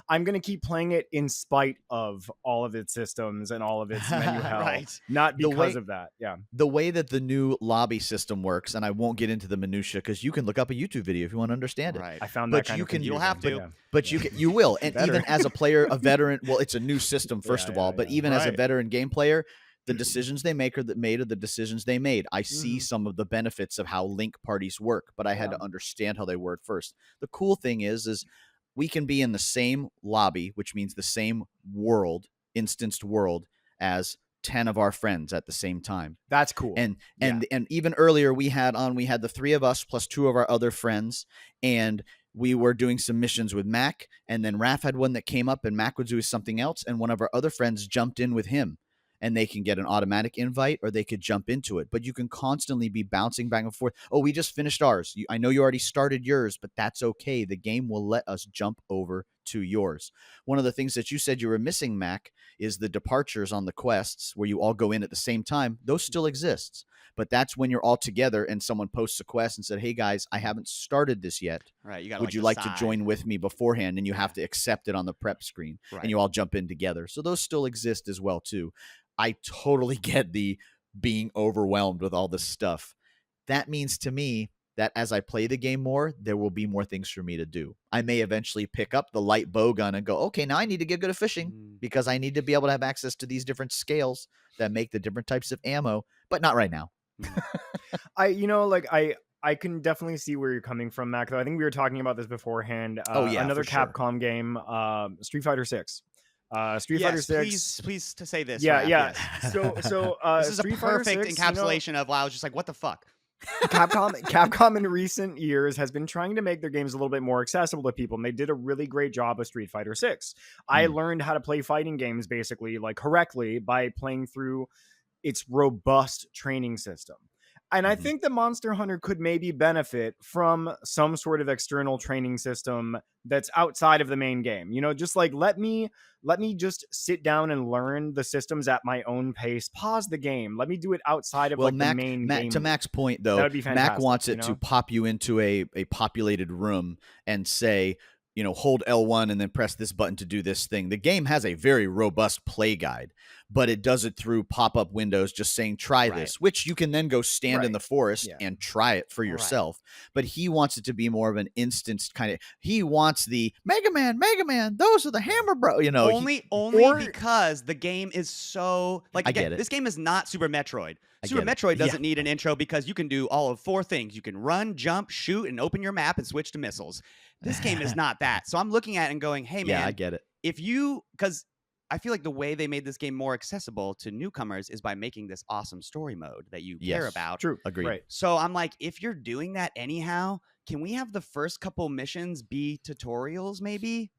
going to keep playing it in spite of all of its systems and all of its menu hell, Right. not because of that. Yeah. The way that the new lobby system works, and I won't get into the minutia because you can look up a YouTube video if you want to understand it. Right. I found But that kind you of can- confusing. You'll have to. But you will. And Better. even as a player, a veteran, well, it's a new system, first Yeah, of all, yeah, but yeah. even as a Right. veteran game player, the decisions they make are the decisions they made. I see some of the benefits of how link parties work, but I had to understand how they work first. The cool thing is we can be in the same lobby, which means the same world, instanced world, as 10 of our friends at the same time. That's cool. And even earlier we had the 3 of us plus 2 of our other friends, and we were doing some missions with Mac, and then Raph had one that came up and Mac was doing something else, and one of our other friends jumped in with him. And they can get an automatic invite or they could jump into it. But you can constantly be bouncing back and forth. Oh, we just finished ours. I know you already started yours, but that's okay. The game will let us jump over to yours. One of the things that you said you were missing, Mac, is the departures on the quests where you all go in at the same time. Those still exist. But that's when you're all together and someone posts a quest and said, hey, guys, I haven't started this yet. Right. You got. Would you like to join with me beforehand? And you have to accept it on the prep screen. Right. And you all jump in together. So those still exist as well, too. I totally get the being overwhelmed with all this stuff. That means to me that as I play the game more, there will be more things for me to do. I may eventually pick up the light bow gun and go, okay, now I need to get good at fishing because I need to be able to have access to these different scales that make the different types of ammo, but not right now. I can definitely see where you're coming from, Mac, though. I think we were talking about this beforehand. for Another sure. Capcom game, Street Fighter 6. Street Fighter 6. Please to say this. Yeah, Raph, yeah. yes. So This is a Street Fighter perfect 6, encapsulation of why I was just like, what the fuck? Capcom in recent years has been trying to make their games a little bit more accessible to people, and they did a really great job with Street Fighter 6. I learned how to play fighting games basically like correctly by playing through its robust training system. And I think that Monster Hunter could maybe benefit from some sort of external training system that's outside of the main game. You know, just like let me just sit down and learn the systems at my own pace. Pause the game. Let me do it outside of the main game. To Mac's point, though, That would be fantastic, Mac wants it to pop you into a populated room and say, you know, hold L1 and then press this button to do this thing. The game has a very robust play guide, but it does it through pop-up windows just saying, try this, which you can then go stand in the forest and try it for yourself. But he wants it to be more of an instant kind of, he wants the Mega Man, those are the Hammer Bro, you know. Only because the game is so, like, I get it. This game is not Super Metroid. Super Metroid doesn't need an intro because you can do all of 4 things. You can run, jump, shoot, and open your map and switch to missiles. This game is not that. So I'm looking at it and going, hey, man. Yeah, I get it. Because I feel like the way they made this game more accessible to newcomers is by making this awesome story mode that you care about. True. Agreed. Right. So I'm like, if you're doing that anyhow, can we have the first couple missions be tutorials maybe?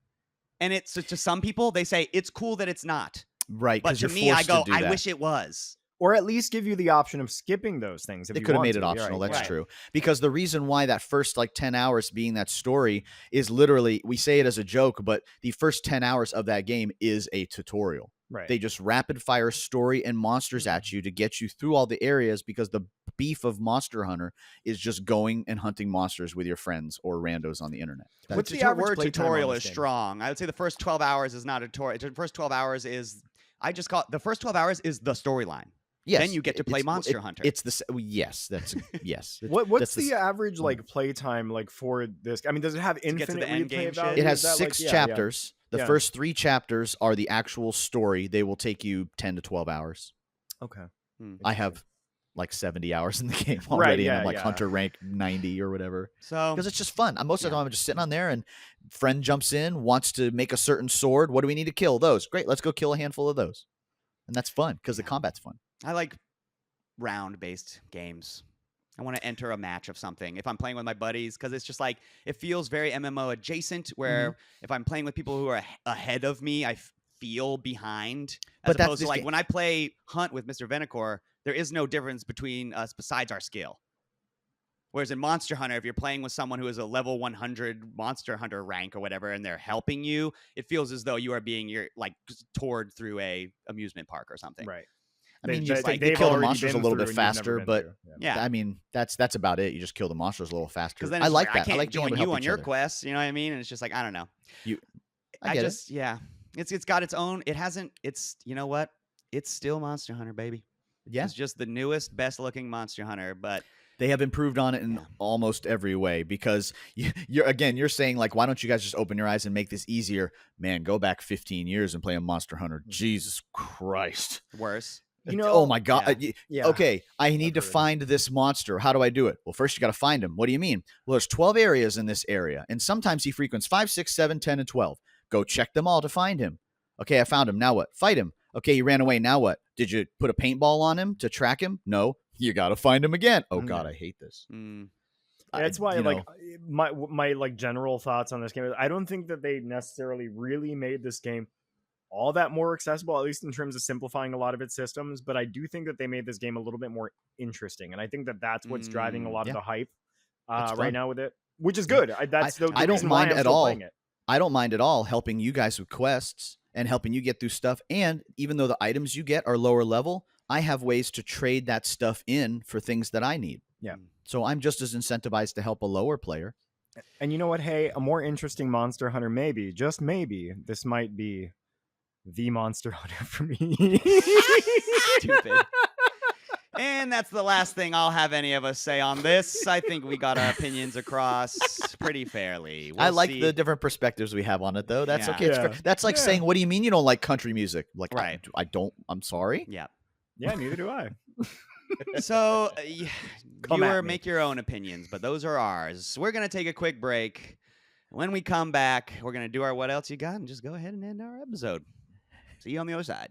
And it's to some people, they say it's cool that it's not. Right. But to me, I go, I wish it was. Or at least give you the option of skipping those things. They could have made it optional. That's true. Because the reason why that first 10 hours being that story is literally, we say it as a joke, but the first 10 hours of that game is a tutorial. Right. They just rapid fire story and monsters at you to get you through all the areas, because the beef of Monster Hunter is just going and hunting monsters with your friends or randos on the internet. What's the your average word play time tutorial on is this game? strong. I would say the first 12 hours is not a tutorial. The first 12 hours is, I just call it, the first 12 hours is the storyline. Yes, then you get to play Monster Hunter. It's the yes, that's yes. What's the average play time for this? I mean, does it have infinite replay value? It has 6 chapters. Yeah. The first 3 chapters are the actual story. They will take you 10 to 12 hours. Okay. I have 70 hours in the game already, and I'm Hunter rank 90 or whatever. So because it's just fun. Most of the time I'm just sitting on there, and friend jumps in, wants to make a certain sword. What do we need to kill? Those. Great, let's go kill a handful of those. And that's fun because the combat's fun. I like round-based games. I want to enter a match of something if I'm playing with my buddies, because it's just like, it feels very MMO adjacent, where if I'm playing with people who are ahead of me, I feel behind. As opposed to when I play Hunt with Mr. Venecor, there is no difference between us besides our skill. Whereas in Monster Hunter, if you're playing with someone who is a level 100 Monster Hunter rank or whatever, and they're helping you, it feels as though you are being toured through a amusement park or something. Right. I mean, you they've kill the already monsters a been little through bit and you've never faster, been but through. Yeah. I mean, that's about it. You just kill the monsters a little faster. Because then I it's like like, that. I can't like being able join to help you on each your other. quests. You know what I mean? And it's just like, I don't know. I get just, yeah. It's got its own. It hasn't. It's, you know what? It's still Monster Hunter, baby. Yeah. It's just the newest, best looking Monster Hunter, but They have improved on it in almost every way because you're saying like, why don't you guys just open your eyes and make this easier? Man, go back 15 years and play a Monster Hunter. Jesus Christ. worse. Oh my God. Yeah. Okay, I need to heard. find this monster. How do I do it? Well, first you got to find him. What do you mean? Well, there's 12 areas in this area, and sometimes he frequents 5, 6, 7, 10, and 12. Go check them all to find him. Okay, I found him. Now what? Fight him. Okay, he ran away. Now what? Did you put a paintball on him to track him? No. You got to find him again. Oh God, I hate this. That's why, like, my like general thoughts on this game is I don't think that they necessarily really made this game all that more accessible, at least in terms of simplifying a lot of its systems. But I do think that they made this game a little bit more interesting, and I think that that's what's driving a lot of the hype right now with it, which is good. That's the I don't reason why mind I'm at still all. playing it. I don't mind at all helping you guys with quests and helping you get through stuff. And even though the items you get are lower level, I have ways to trade that stuff in for things that I need. Yeah. So I'm just as incentivized to help a lower player. And you know what? Hey, a more interesting Monster Hunter, maybe, just maybe, this might be the Monster Hunter for me. Stupid. And that's the last thing I'll have any of us say on this. I think we got our opinions across pretty fairly. I like the different perspectives we have on it, though. That's okay. It's fair. That's like saying, what do you mean you don't like country music? Like, right. I don't. I'm sorry. Yeah. Yeah, neither do I. So, Come viewer, at me. make your own opinions, but those are ours. We're going to take a quick break. When we come back, we're going to do our What Else You Got and just go ahead and end our episode. See you on the other side.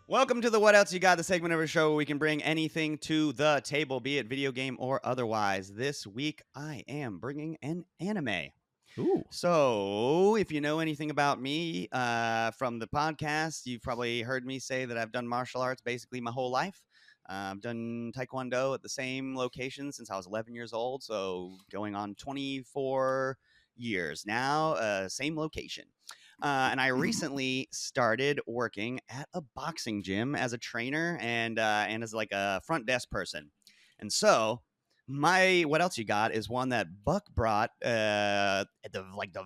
Welcome to the What Else You Got, the segment of our show where we can bring anything to the table, be it video game or otherwise. This week, I am bringing an anime. Ooh. So, if you know anything about me from the podcast, you've probably heard me say that I've done martial arts basically my whole life. I've done Taekwondo at the same location since I was 11 years old, so going on 24 years now, same location. And I recently started working at a boxing gym as a trainer and as like a front desk person. And so my What Else You Got is one that Buck brought at the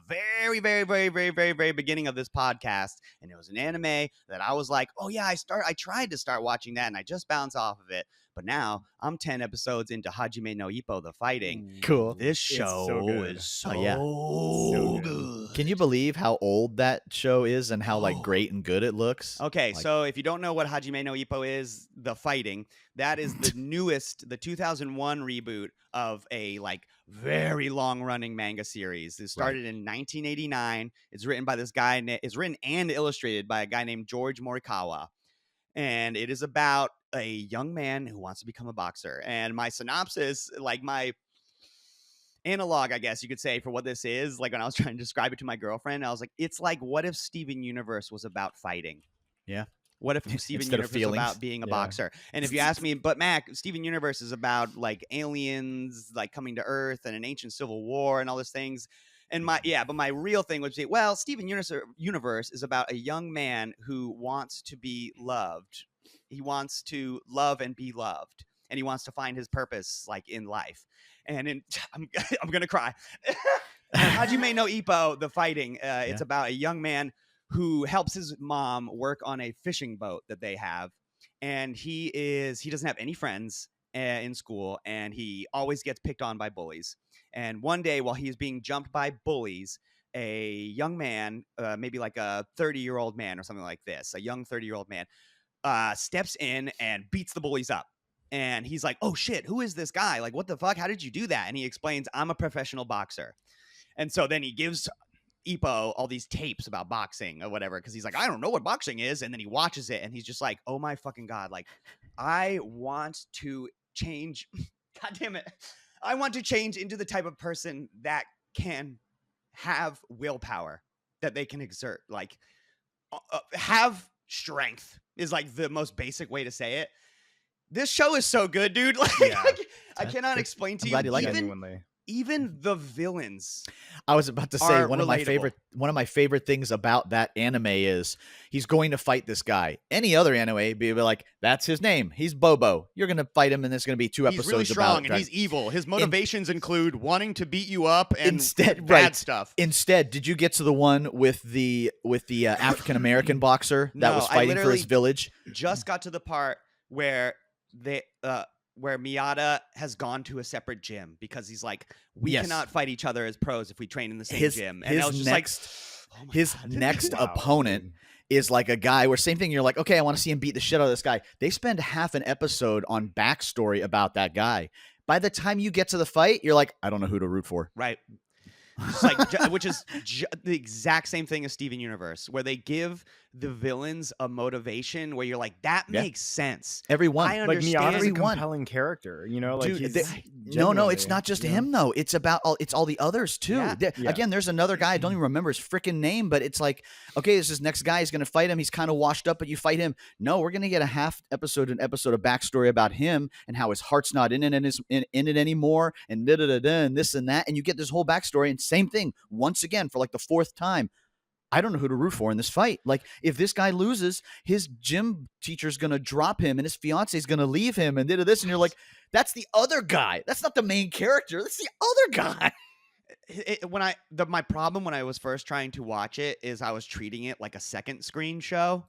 very, very, very, very, very, very beginning of this podcast. And it was an anime that I was like, oh yeah, I tried to start watching that and I just bounced off of it. But now I'm 10 episodes into Hajime no Ippo, the fighting. Cool. This show is so good. Can you believe how old that show is and how like great and good it looks? Okay, so if you don't know what Hajime no Ippo is, the fighting, that is the newest, the 2001 reboot of a like very long-running manga series. It started in 1989. It's written by this guy. It's written and illustrated by a guy named George Morikawa. And it is about a young man who wants to become a boxer. And my synopsis, like my analog, I guess you could say, for what this is, like when I was trying to describe it to my girlfriend, I was like, it's like, what if Steven Universe was about fighting? Yeah. What if Steven Instead Universe of was feelings. about being a boxer? And if you ask me, but Mac, Steven Universe is about like aliens, like coming to Earth and an ancient civil war and all those things. And but my real thing would be, well, Steven Universe is about a young man who wants to be loved. He wants to love and be loved. And he wants to find his purpose like in life. And I'm gonna cry. Hajime no Ippo, the fighting. It's about a young man who helps his mom work on a fishing boat that they have, and he doesn't have any friends in school, and he always gets picked on by bullies. And one day, while he's being jumped by bullies, a young man, maybe like a 30-year-old man or something like this, a young 30-year-old man, steps in and beats the bullies up. And he's like, oh shit, who is this guy? Like, what the fuck? How did you do that? And he explains, I'm a professional boxer. And so then he gives Ippo all these tapes about boxing or whatever, because he's like, I don't know what boxing is. And then he watches it and he's just like, oh my fucking God, like, I want to change. God damn it. I want to change into the type of person that can have willpower that they can exert, like have strength is like the most basic way to say it. This show is so good, dude. Like, Yeah. I cannot explain to I'm glad you. you like it. Genuinely. Even the villains. I was about to say Are one of my relatable. favorite things about that anime is he's going to fight this guy. Any other anime be like, that's his name. He's Bobo. You're going to fight him, and there's going to be 2 episodes He's really strong about and he's evil. His motivations include wanting to beat you up and Instead- bad right. stuff. Instead, did you get to the one with the African American boxer that No, was I fighting for his literally village? Just got to the part where where Miyata has gone to a separate gym because he's like, we Yes. cannot fight each other as pros if we train in the same His- gym. And his I was just next- like, oh my His God. next Wow, opponent dude. is like a guy where same thing. You're like, okay, I want to see him beat the shit out of this guy. They spend half an episode on backstory about that guy. By the time you get to the fight, you're like, I don't know who to root for. Right. Just like, which is the exact same thing as Steven Universe, where they give the villains a motivation where you're like, that Yeah. makes sense. Everyone. I Like understand. Miata's a Everyone. compelling character, you know. Like Dude, he's no, it's genuinely, not just you know? him though. It's about all the others too. Yeah. Yeah. Again, there's another guy. I don't even remember his freaking name, but it's like, okay, this is next guy. He's gonna fight him. He's kind of washed up, but you fight him. No, we're gonna get an episode of backstory about him and how his heart's not in it anymore, and and this and that, and you get this whole backstory. And same thing once again for like the 4th time. I don't know who to root for in this fight. Like, if this guy loses, his gym teacher's going to drop him and his fiance's going to leave him and this. And you're like, that's the other guy. That's not the main character. That's the other guy. My problem when I was first trying to watch it is I was treating it like a second screen show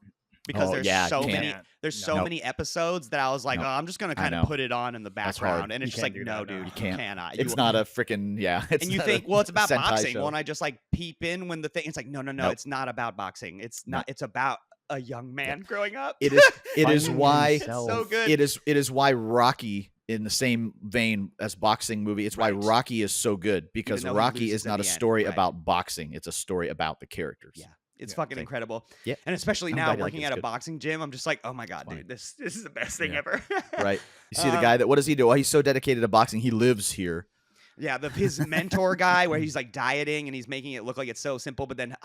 because Oh, there's yeah, so you many can't. there's so Nope. many episodes that I was like, Nope. oh, I'm just gonna I kind know. of put it on in the That's hard. background, and it's You just can't like, do no, that now. dude, You can't. cannot. It's not a freaking It's And you not think, a well, it's about Sentai boxing. show. Well, and I just like peep in when the thing. It's like, no, Nope. it's not about boxing. It's No. not. It's about a young man growing up. It is. It is Finding why. himself. so good. It is why Rocky, in the same vein as boxing movie, it's why Right. Rocky is so good, because though he Rocky loses is at not a the end, story right. about boxing. It's a story about the characters. Yeah. It's Yeah, fucking okay. incredible. Yeah. And especially I'm now glad you like it. working It's at a good. boxing gym, I'm just like, oh my God, Fine. dude, this is the best thing Yeah. ever. Right. You see the guy that, what does he do? Oh, he's so dedicated to boxing. He lives here. Yeah, his mentor guy, where he's like dieting and he's making it look like it's so simple, but then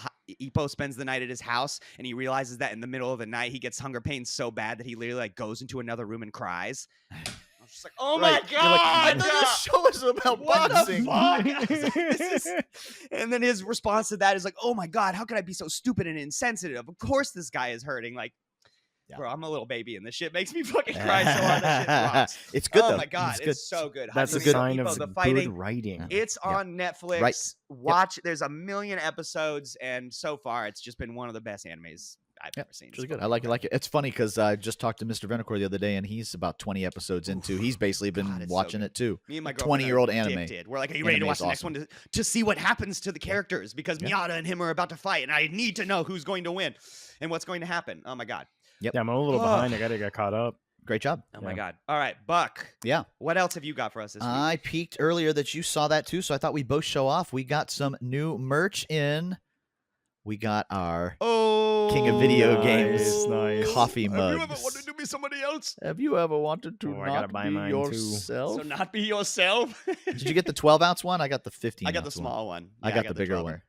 Ippo spends the night at his house and he realizes that in the middle of the night he gets hunger pains so bad that he literally like goes into another room and cries. I was just like, oh Right. my You're like, I God! thought this show was about What the boxing. fuck? This is- And then his response to that is like, oh my God, how could I be so stupid and insensitive? Of course this guy is hurting. Like, Yeah. bro, I'm a little baby and this shit makes me fucking cry so hard. That shit rocks. It's good Oh though. my God, It's good. it's so good. That's a Hunting sign Ippo, of the good fighting. writing. It's Yeah. on Netflix. Right. Watch. There's a million episodes, and so far, it's just been one of the best animes I've Yeah, ever seen. It's really It's good. I like it. Like it. It's funny because I just talked to Mr. Venacore the other day, and he's about 20 episodes into. He's basically been God, it's so watching good. it too. Me and my girlfriend 20-year-old are anime. addicted. We're like, are you ready to Anime watch is the next awesome. one to see what happens to the characters? Because Yeah. Miyata and him are about to fight, and I need to know who's going to win and what's going to happen. Oh my God. Yeah, I'm a little behind. I gotta get caught up. Great job. Oh my Yeah. God. All right, Buck. Yeah. What else have you got for us this week? I peeked earlier that you saw that too, so I thought we'd both show off. We got some new merch in. We got our Oh, King of Video Nice, games nice. coffee Have you ever mugs. wanted to be somebody else? Have you ever wanted to Oh, I gotta not buy be mine, too. yourself? So not be yourself. Did you get the 12-ounce one? I got the 15. I got the small one. I Yeah, got the bigger 12 one.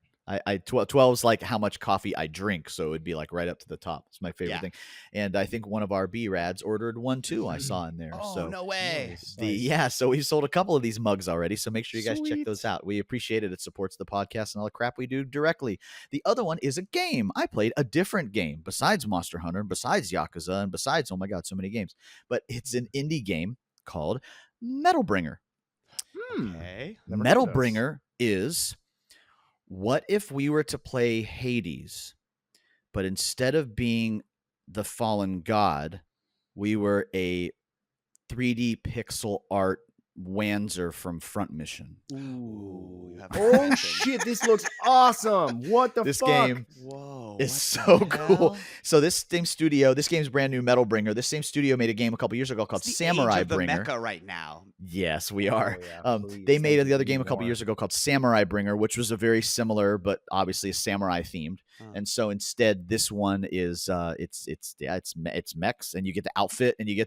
I 12 is like how much coffee I drink, so it'd be like right up to the top. It's my favorite Yeah. thing. And I think one of our B-Rads ordered one too. I saw in there. Oh, so no way. Nice, The nice. yeah, so we've sold a couple of these mugs already, so make sure you guys check those Sweet. out. We appreciate it. It supports the podcast and all the crap we do directly. The other one is a game. I played a different game besides Monster Hunter, besides Yakuza, and besides, oh my God, so many games. But it's an indie game called Metal Bringer. Okay. Never heard Metal of this. Bringer is, what if we were to play Hades, but instead of being the fallen god, we were a 3D pixel art Wanzer from Front Mission? Ooh. You have Oh action. shit! This looks awesome. What the This fuck? game Whoa. is what so the cool. hell? So this same studio, this game's brand new, Metal Bringer. This same studio made a game a couple years ago called It's the Samurai age of the Bringer. mecha right now. Yes, we Oh, are. yeah, They please, made thank the other you game a couple more. years ago called Samurai Bringer, which was a very similar, but obviously a samurai themed. Huh. And so instead, this one is it's mechs, and you get the outfit, and you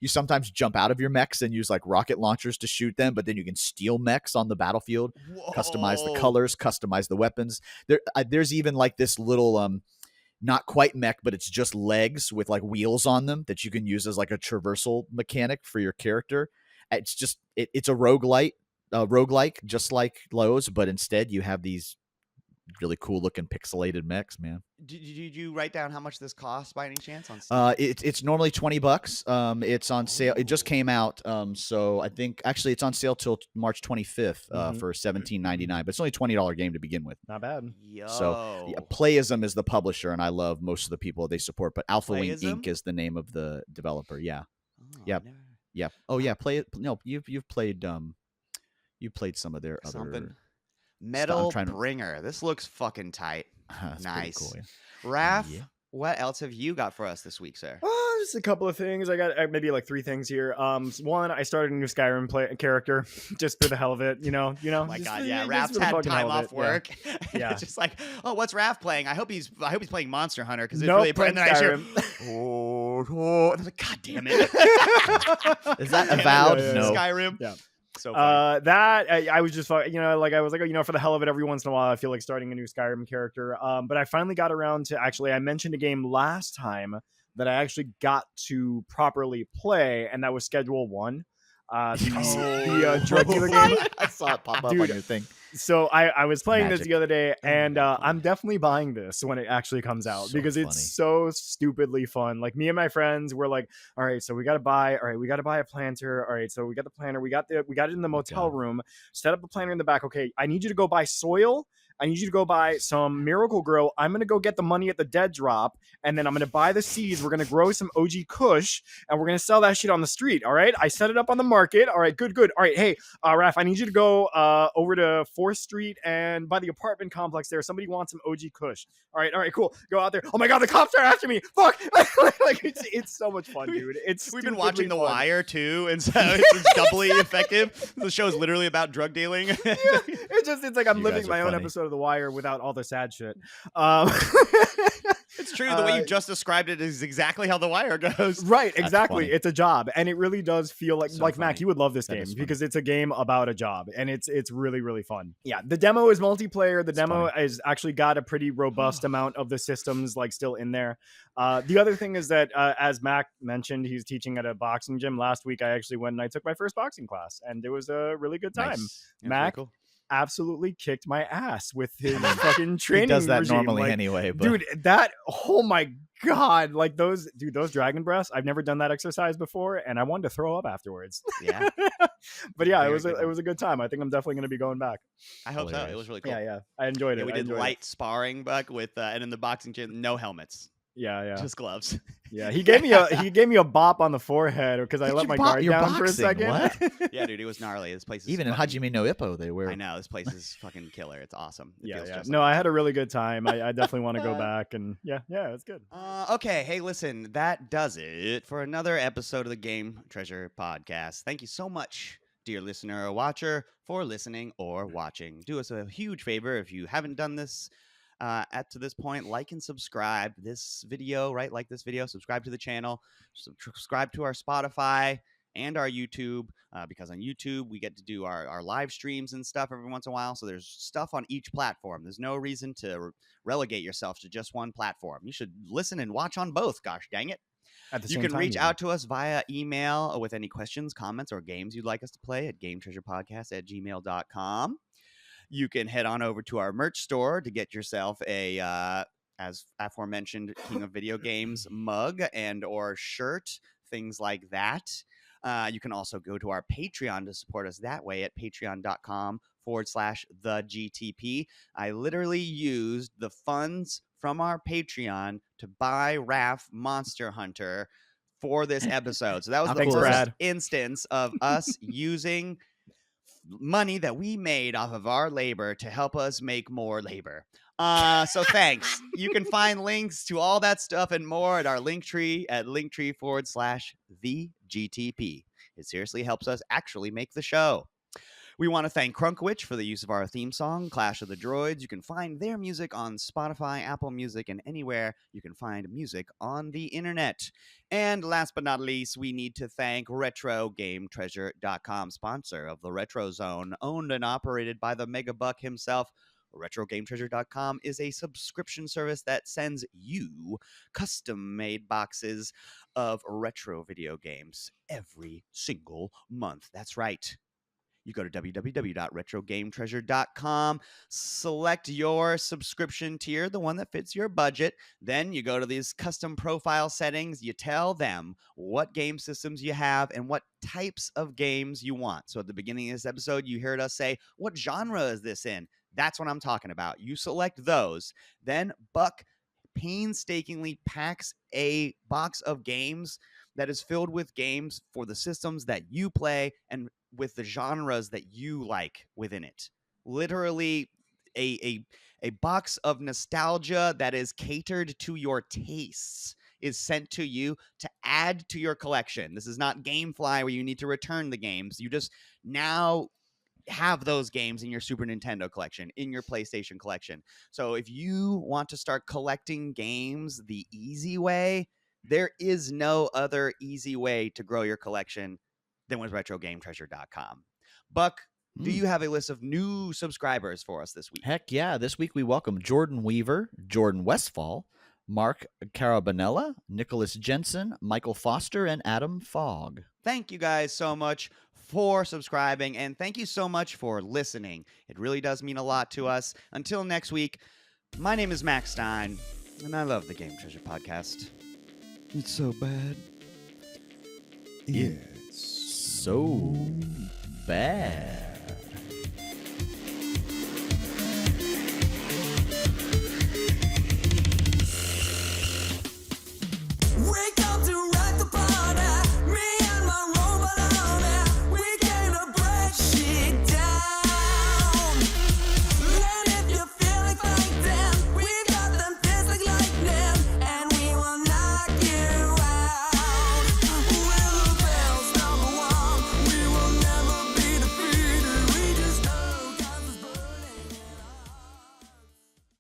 sometimes jump out of your mechs and use like rocket launchers to shoot them, but then you can steal mechs on the battlefield, customize the Whoa. colors, customize the weapons. There's even like this little not quite mech, but it's just legs with like wheels on them that you can use as like a traversal mechanic for your character. It's just it's a roguelike, just like Lowe's, but instead you have these really cool looking pixelated mechs, man. Did you write down how much this costs by any chance on Steam? It's normally $20. It's on sale. It just came out. So I think actually it's on sale till March 25th for $17.99, but it's only $20 game to begin with. Not bad. Yo. So yeah, Playism is the publisher, and I love most of the people they support. But Alpha Wing Playism? Inc. is the name of the developer. Yeah, Oh, yeah. never- yeah. Oh yeah, play it. No, you've played you played some of their something. other. Metal trying to- Bringer. This looks fucking tight. That's Nice. pretty cool. Yeah. Raph, Yeah. what else have you got for us this week, sir? Just a couple of things. I got maybe like 3 things here. One, I started a new Skyrim character just for the hell of it. You know. Oh my just god, for- yeah. just Raph's for the had fucking time hell of off it. work. Yeah. It's just like, oh, what's Raph playing? I hope he's playing Monster Hunter because it's Nope, really playing and then I hear, Skyrim. oh, and I was like, God damn it. Is that Damn it. Avowed? Yeah, yeah, No. Skyrim. Yeah. So funny. That I was just like I was like for the hell of it, every once in a while I feel like starting a new Skyrim character. But I finally got around to I mentioned a game last time that I actually got to properly play, and that was Schedule 1. The drug dealer game. I saw it pop up Dude, on your thing. So I was playing this Magic. the other day, and very funny. I'm definitely buying this when it actually comes out So because funny. it's so stupidly fun. Like me and my friends were like, all right, so we got to buy a planter. All right, so we got the planter. We got it in the motel God. room. Set up a planter in the back. Okay, I need you to go buy soil. I need you to go buy some Miracle Grow. I'm going to go get the money at the dead drop, and then I'm going to buy the seeds. We're going to grow some OG Kush, and we're going to sell that shit on the street, all right? I set it up on the market. All right, good. All right, hey, Raph, I need you to go over to 4th Street and by the apartment complex there. Somebody wants some OG Kush. All right, cool. Go out there. Oh, my God, the cops are after me. Fuck. Like, it's so much fun, dude. We've been watching The stupidly fun. Wire too, and so it's doubly effective. The show is literally about drug dealing. Yeah, it's like I'm You living guys are my own funny. episode of The Wire without all the sad shit. It's true. The way you just described it is exactly how The Wire goes. Right, exactly. funny. It's a job, and it really does feel like So Mac, funny. you would love this That game is funny. because it's a game about a job, and it's really really fun. Yeah, the demo is multiplayer. The demo is actually got a pretty robust amount of the systems like still in there. The other thing is that as Mac mentioned, he's teaching at a boxing gym. Last week, I actually went and I took my first boxing class, and it was a really good time. Nice. Yeah, Mac very cool. absolutely kicked my ass with his fucking training. He does that regime. normally Like, anyway, but dude, that oh my god, like those dragon breaths, I've never done that exercise before, and I wanted to throw up afterwards. Yeah, But yeah, Very it was good one. a good time. I think I'm definitely going to be going back. I hope so. It Hilarious. was really cool. Yeah, I enjoyed it. Yeah, we I did enjoyed light sparring, Buck, with and in the boxing gym, no helmets, it. Yeah. just gloves. Yeah, he gave me a bop on the forehead because I Did let you my bop- guard you're down for a boxing, second. what? Yeah, dude, it was gnarly. This place is even in fucking- Hajime no Ippo, they wear. I know this place is fucking killer. It's awesome. It feels Yeah. just No, like I had a really good time. I definitely want to go back, and yeah, it's good. Okay, hey, listen, that does it for another episode of the Game Treasure Podcast. Thank you so much, dear listener or watcher, for listening or watching. Do us a huge favor if you haven't done this to this point, like and subscribe this video, right? Like this video, subscribe to the channel, subscribe to our Spotify and our YouTube, because on YouTube we get to do our live streams and stuff every once in a while. So there's stuff on each platform. There's no reason to relegate yourself to just one platform. You should listen and watch on both. Gosh dang it. At the You same can time, reach even. out to us via email with any questions, comments, or games you'd like us to play at gametreasurepodcast@gmail.com. You can head on over to our merch store to get yourself a, as aforementioned, King of Video Games mug and or shirt, things like that. You can also go to our Patreon to support us that way at patreon.com/thegtp. I literally used the funds from our Patreon to buy Raph Monster Hunter for this episode. So that was the Thanks, first Brad. instance of us using money that we made off of our labor to help us make more labor. So thanks. You can find links to all that stuff and more at our Linktree at linktree.com/thegtp. It seriously helps us actually make the show. We want to thank Crunkwitch for the use of our theme song, Clash of the Droids. You can find their music on Spotify, Apple Music, and anywhere you can find music on the internet. And last but not least, we need to thank RetroGameTreasure.com, sponsor of the Retro Zone, owned and operated by the Mega Buck himself, RetroGameTreasure.com is a subscription service that sends you custom-made boxes of retro video games every single month. That's right. You go to www.retrogametreasure.com, select your subscription tier, the one that fits your budget. Then you go to these custom profile settings. You tell them what game systems you have and what types of games you want. So at the beginning of this episode, you heard us say, what genre is this in? That's what I'm talking about. You select those. Then Buck painstakingly packs a box of games that is filled with games for the systems that you play and with the genres that you like within it. Literally a box of nostalgia that is catered to your tastes is sent to you to add to your collection. This is not GameFly where you need to return the games. You just now have those games in your Super Nintendo collection, in your PlayStation collection. So if you want to start collecting games the easy way, there is no other easy way to grow your collection than with RetroGameTreasure.com. Buck, do you have a list of new subscribers for us this week? Heck yeah. This week we welcome Jordan Weaver, Jordan Westfall, Mark Carabinella, Nicholas Jensen, Michael Foster, and Adam Fogg. Thank you guys so much for subscribing, and thank you so much for listening. It really does mean a lot to us. Until next week, my name is Max Stein, and I love the Game Treasure Podcast. It's so bad. It's so bad. Wake